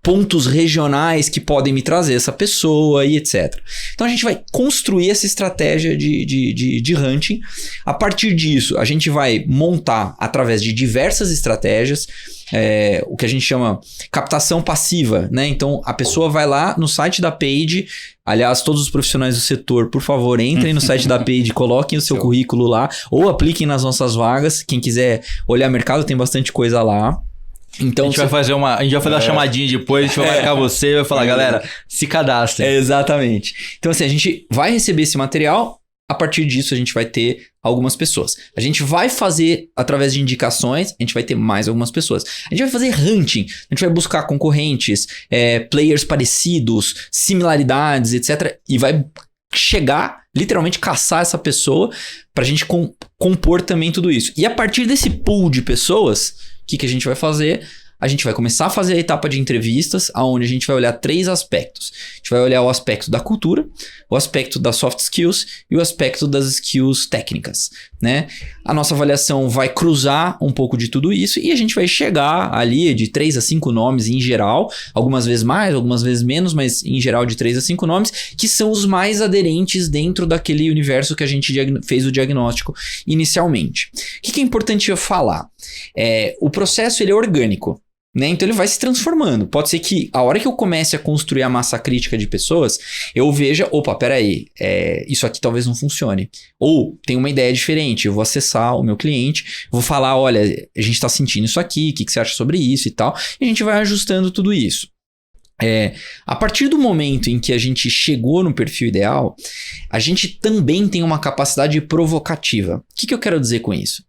pontos regionais que podem me trazer essa pessoa e etc. Então a gente vai construir essa estratégia de hunting. A partir disso, a gente vai montar através de diversas estratégias o que a gente chama captação passiva, né? Então a pessoa vai lá no site da Page. Aliás, todos os profissionais do setor, por favor, entrem no site da Page, coloquem o seu currículo lá ou apliquem nas nossas vagas. Quem quiser olhar mercado, tem bastante coisa lá. Então, a gente vai fazer uma chamadinha depois, a gente vai marcar você e vai falar, galera, se cadastrem. Exatamente. Então, assim, a gente vai receber esse material, a partir disso a gente vai ter algumas pessoas. A gente vai fazer, através de indicações, a gente vai ter mais algumas pessoas. A gente vai fazer hunting, a gente vai buscar concorrentes, players parecidos, similaridades, etc. E vai chegar, literalmente caçar essa pessoa pra gente compor também tudo isso. E a partir desse pool de pessoas, o que a gente vai fazer? A gente vai começar a fazer a etapa de entrevistas, onde a gente vai olhar 3 aspectos. A gente vai olhar o aspecto da cultura, o aspecto das soft skills e o aspecto das skills técnicas, né? A nossa avaliação vai cruzar um pouco de tudo isso e a gente vai chegar ali de 3 a 5 nomes em geral, algumas vezes mais, algumas vezes menos, mas em geral de 3 a 5 nomes, que são os mais aderentes dentro daquele universo que a gente fez o diagnóstico inicialmente. O que é importante eu falar? O processo ele é orgânico. né? Então ele vai se transformando. Pode ser que a hora que eu comece a construir a massa crítica de pessoas, eu veja, opa, peraí, isso aqui talvez não funcione. Ou tem uma ideia diferente, eu vou acessar o meu cliente, vou falar, olha, a gente tá sentindo isso aqui, o que você acha sobre isso e tal, e a gente vai ajustando tudo isso. A partir do momento em que a gente chegou no perfil ideal, a gente também tem uma capacidade provocativa. O que eu quero dizer com isso?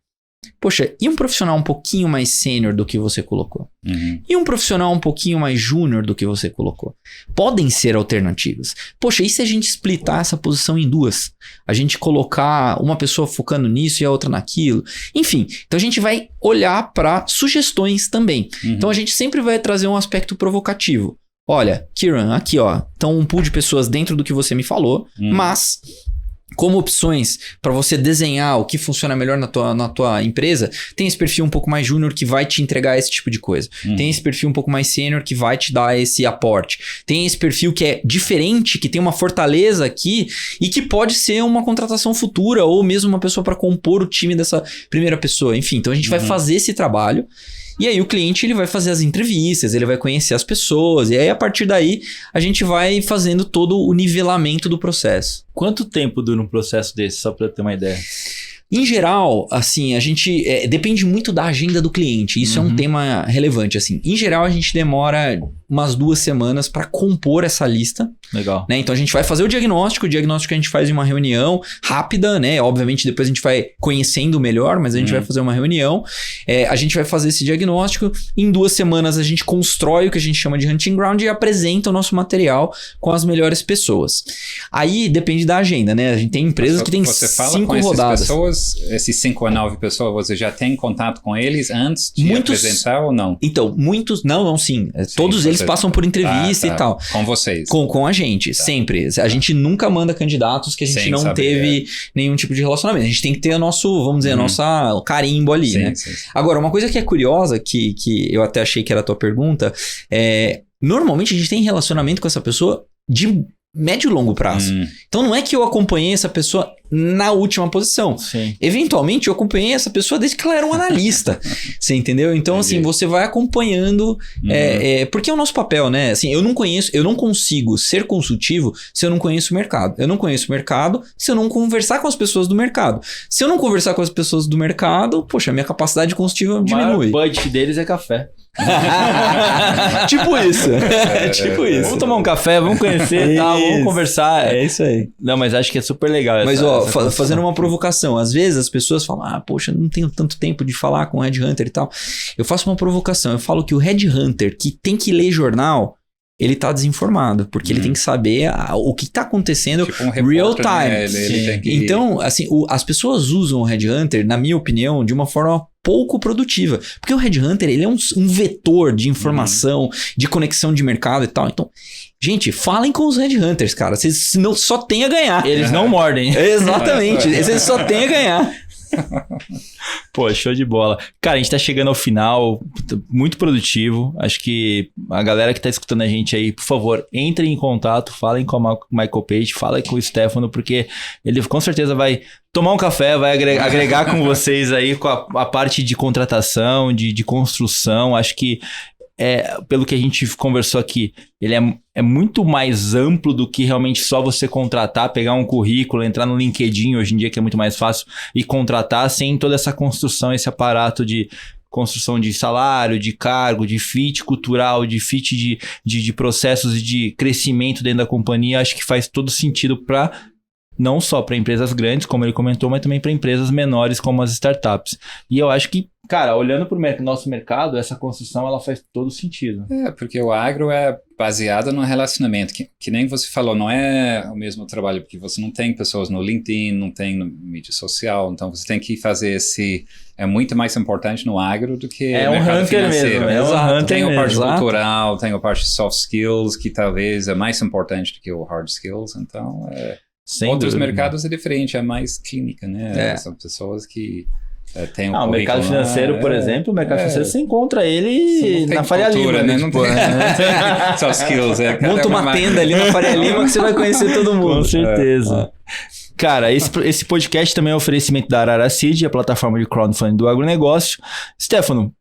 Poxa, e um profissional um pouquinho mais sênior do que você colocou? Uhum. E um profissional um pouquinho mais júnior do que você colocou? Podem ser alternativas. Poxa, e se a gente splitar essa posição em duas? A gente colocar uma pessoa focando nisso e a outra naquilo? Enfim, então a gente vai olhar para sugestões também. Uhum. Então a gente sempre vai trazer um aspecto provocativo. Olha, Kiran, aqui ó, então um pool de pessoas dentro do que você me falou, mas como opções para você desenhar o que funciona melhor na tua empresa, tem esse perfil um pouco mais júnior que vai te entregar esse tipo de coisa. Tem esse perfil um pouco mais sênior que vai te dar esse aporte. Tem esse perfil que é diferente, que tem uma fortaleza aqui e que pode ser uma contratação futura ou mesmo uma pessoa para compor o time dessa primeira pessoa. Enfim, então a gente vai fazer esse trabalho. E aí o cliente ele vai fazer as entrevistas, ele vai conhecer as pessoas, e aí a partir daí a gente vai fazendo todo o nivelamento do processo. Quanto tempo dura um processo desse, só para ter uma ideia? Em geral, assim, a gente... depende muito da agenda do cliente. Isso é um tema relevante, assim. Em geral, a gente demora umas 2 semanas para compor essa lista. Legal. Né? Então, a gente vai fazer o diagnóstico. O diagnóstico a gente faz em uma reunião rápida, né? Obviamente, depois a gente vai conhecendo melhor, mas a gente vai fazer uma reunião. A gente vai fazer esse diagnóstico. Em 2 semanas, a gente constrói o que a gente chama de hunting ground e apresenta o nosso material com as melhores pessoas. Aí, depende da agenda, né? A gente tem empresas que tem 5 rodadas. Pessoas, esses 5 a 9 pessoas, você já tem contato com eles antes de apresentar ou não? Então, muitos... Não, sim. Todos eles passam por entrevista e tal. Com vocês. Com a gente, sempre. A gente nunca manda candidatos que a gente não teve nenhum tipo de relacionamento. A gente tem que ter o nosso, vamos dizer, o carimbo ali, né? Sim. Agora, uma coisa que é curiosa, que eu até achei que era a tua pergunta, normalmente a gente tem relacionamento com essa pessoa de médio e longo prazo. Então não é que eu acompanhei essa pessoa na última posição. Sim. Eventualmente eu acompanhei essa pessoa desde que ela era um analista. Você entendeu? Então assim, você vai acompanhando, porque é o nosso papel, né? Assim, eu não consigo ser consultivo se eu não conheço o mercado. Eu não conheço o mercado se eu não conversar com as pessoas do mercado. Se eu não conversar com as pessoas do mercado, poxa, a minha capacidade consultiva diminui. O budget deles é café. Tipo isso. Tipo isso. Vamos tomar um café, vamos conhecer, tá? Vamos conversar. É isso aí. Não, mas acho que é super legal. Mas fazendo uma provocação. Às vezes as pessoas falam, poxa, não tenho tanto tempo de falar com o Headhunter e tal. Eu faço uma provocação. Eu falo que o Headhunter que tem que ler jornal, ele tá desinformado, porque ele tem que saber o que tá acontecendo tipo um repórter, real time. Né? Ele tem que... Então, assim, as pessoas usam o Headhunter, na minha opinião, de uma forma pouco produtiva. Porque o Headhunter, ele é um vetor de informação, de conexão de mercado e tal. Então, gente, falem com os Headhunters, cara. Vocês só têm a ganhar. Eles não mordem. Exatamente. Vocês só têm a ganhar. Pô, show de bola. Cara, a gente tá chegando ao final, muito produtivo. Acho que a galera que tá escutando a gente aí, por favor, entrem em contato, falem com a Michael Page, falem com o Stefano, porque ele com certeza vai tomar um café, vai agregar com vocês aí, com a parte de contratação, de construção. Acho que pelo que a gente conversou aqui, ele é muito mais amplo do que realmente só você contratar, pegar um currículo, entrar no LinkedIn hoje em dia, que é muito mais fácil, e contratar sem toda essa construção, esse aparato de construção de salário, de cargo, de fit cultural, de fit de processos e de crescimento dentro da companhia. Acho que faz todo sentido não só para empresas grandes, como ele comentou, mas também para empresas menores, como as startups. E eu acho que, cara, olhando para o nosso mercado, essa construção ela faz todo sentido. Porque o agro é baseado no relacionamento, que nem você falou, não é o mesmo trabalho, porque você não tem pessoas no LinkedIn, não tem no mídia social, então você tem que fazer é muito mais importante no agro do que no mercado financeiro. Tem a parte cultural, tem a parte soft skills, que talvez é mais importante do que o hard skills, então... Outros mercados é diferente, é mais clínica, né? São pessoas que têm o mercado financeiro, por exemplo, o mercado financeiro você encontra ele na Faria Lima, né? Não tem soft skills. Monta uma tenda ali na Faria Lima que você vai conhecer todo mundo. Com certeza. Cara, esse podcast também é um oferecimento da Arara Seed, a plataforma de crowdfunding do agronegócio. Stefano,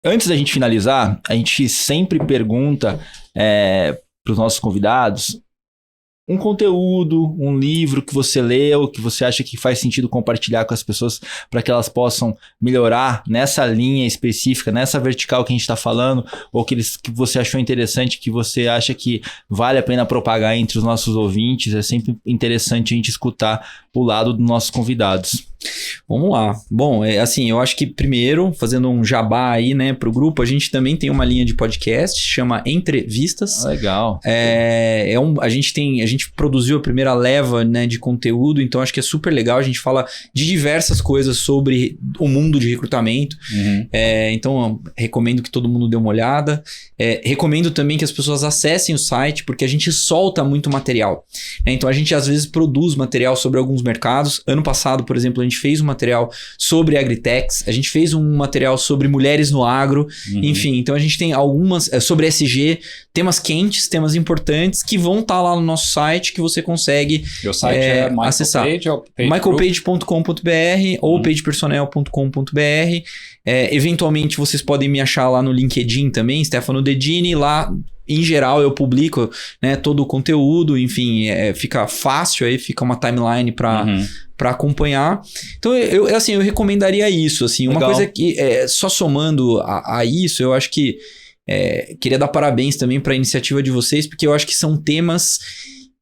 Antes da gente finalizar, a gente sempre pergunta para os nossos convidados um conteúdo, um livro que você leu, que você acha que faz sentido compartilhar com as pessoas para que elas possam melhorar nessa linha específica, nessa vertical que a gente está falando, ou que você achou interessante, que você acha que vale a pena propagar entre os nossos ouvintes. É sempre interessante a gente escutar o lado dos nossos convidados. Vamos lá. Bom, assim, eu acho que primeiro, fazendo um jabá aí, né, pro grupo, a gente também tem uma linha de podcast, chama Entrevistas. Legal. A gente produziu a primeira leva, né, de conteúdo, então acho que é super legal. A gente fala de diversas coisas sobre o mundo de recrutamento. Então, recomendo que todo mundo dê uma olhada. Recomendo também que as pessoas acessem o site, porque a gente solta muito material. Então, a gente às vezes produz material sobre alguns mercados. Ano passado, por exemplo, a gente fez um material sobre agritechs, a gente fez um material sobre mulheres no agro, enfim, então a gente tem algumas sobre SG, temas quentes, temas importantes que vão estar lá no nosso site, que você consegue acessar. michaelpage.com.br ou pagepersonel.com.br. Eventualmente vocês podem me achar lá no LinkedIn também, Stefano Dedini. Lá em geral eu publico, né, todo o conteúdo, enfim, fica fácil, aí fica uma timeline para acompanhar. Então eu recomendaria isso, assim. Uma coisa que só somando a isso, eu acho que queria dar parabéns também para a iniciativa de vocês, porque eu acho que são temas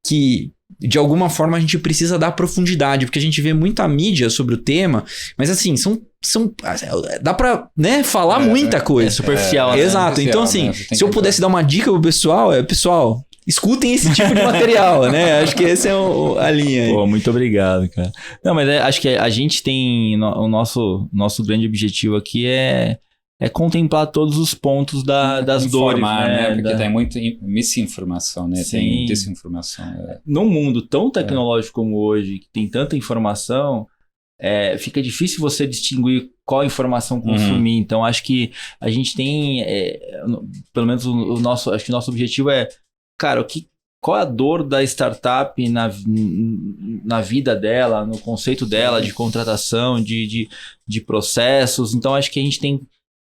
que de alguma forma a gente precisa dar profundidade, porque a gente vê muita mídia sobre o tema, mas assim, dá pra, né, falar muita coisa. É superficial, né? Exato. Então, assim, se eu pudesse dar uma dica pro pessoal, escutem esse tipo de material, né? Acho que essa é a linha aí. Pô, muito obrigado, cara. Não, mas acho que a gente tem... O nosso grande objetivo aqui é contemplar todos os pontos das dores, né? Porque tem muita misinformação, né? Sim. Tem desinformação. Num mundo tão tecnológico como hoje, que tem tanta informação, fica difícil você distinguir qual informação consumir. Então, acho que a gente tem... pelo menos acho que o nosso objetivo é... Cara, qual é a dor da startup na vida dela, no conceito dela de contratação, de processos. Então, acho que a gente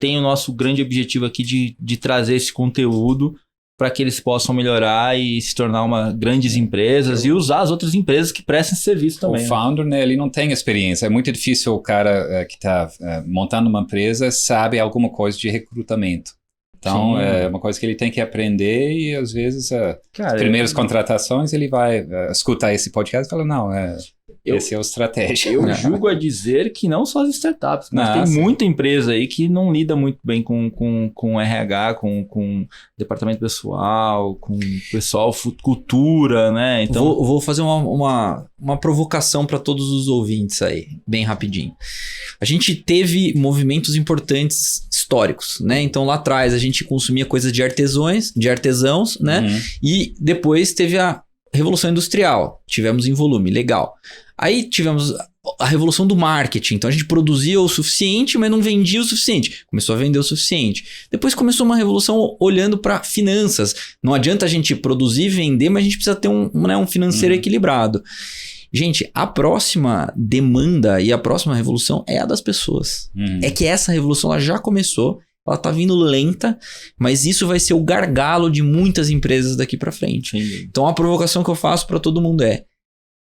tem o nosso grande objetivo aqui de trazer esse conteúdo para que eles possam melhorar e se tornar grandes empresas e usar as outras empresas que prestam esse serviço também. O founder, né, ele não tem experiência. É muito difícil o cara que está montando uma empresa sabe alguma coisa de recrutamento. Então, é uma coisa que ele tem que aprender e, às vezes, as primeiras contratações, ele vai escutar esse podcast e fala, não, esse é o estratégia. Eu julgo a dizer que não só as startups, mas tem muita empresa aí que não lida muito bem com RH, com departamento pessoal, com pessoal, cultura, né? Então... Vou fazer uma provocação para todos os ouvintes aí, bem rapidinho. A gente teve movimentos importantes históricos, né? Então, lá atrás, a gente consumia coisas de artesãos, né? E depois teve a Revolução Industrial. Tivemos em volume, legal. Aí tivemos a revolução do marketing. Então a gente produzia o suficiente, mas não vendia o suficiente. Começou a vender o suficiente. Depois começou uma revolução olhando para finanças. Não adianta a gente produzir e vender, mas a gente precisa ter um financeiro equilibrado. Gente, a próxima demanda e a próxima revolução é a das pessoas. É que essa revolução ela já começou. Ela tá vindo lenta, mas isso vai ser o gargalo de muitas empresas daqui para frente. Sim. Então a provocação que eu faço para todo mundo é: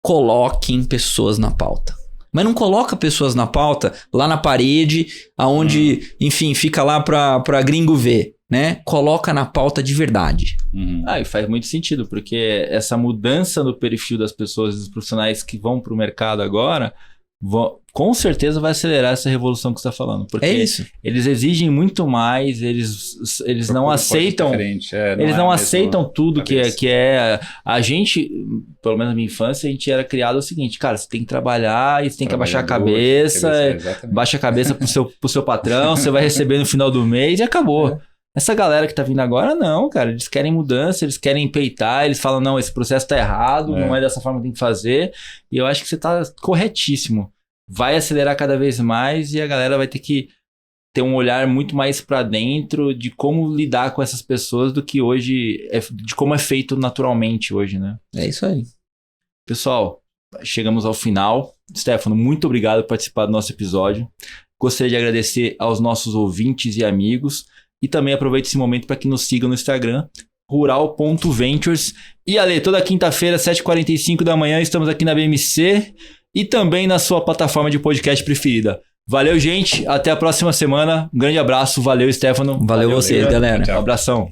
coloquem pessoas na pauta. Mas não coloca pessoas na pauta lá na parede, aonde, enfim, fica lá para gringo ver, né? Coloca na pauta de verdade. E faz muito sentido, porque essa mudança no perfil das pessoas e dos profissionais que vão para o mercado agora, com certeza vai acelerar essa revolução que você está falando. Porque eles exigem muito mais, eles não aceitam. Eles não aceitam tudo que é. A gente, pelo menos na minha infância, a gente era criado o seguinte: cara, você tem que trabalhar e você tem que abaixar a cabeça, baixa a cabeça pro seu patrão, você vai receber no final do mês e acabou. Essa galera que tá vindo agora, não, cara. Eles querem mudança, eles querem peitar, eles falam, não, esse processo tá errado, não é dessa forma que tem que fazer. E eu acho que você tá corretíssimo. Vai acelerar cada vez mais e a galera vai ter que ter um olhar muito mais pra dentro de como lidar com essas pessoas do que hoje, de como é feito naturalmente hoje, né? É isso aí. Pessoal, chegamos ao final. Stefano, muito obrigado por participar do nosso episódio. Gostaria de agradecer aos nossos ouvintes e amigos. E também aproveito esse momento para que nos sigam no Instagram, rural.ventures. E Ale, toda quinta-feira, 7h45 da manhã, estamos aqui na BMC e também na sua plataforma de podcast preferida. Valeu, gente. Até a próxima semana. Um grande abraço. Valeu, Stefano. Valeu vocês, galera. Um abração.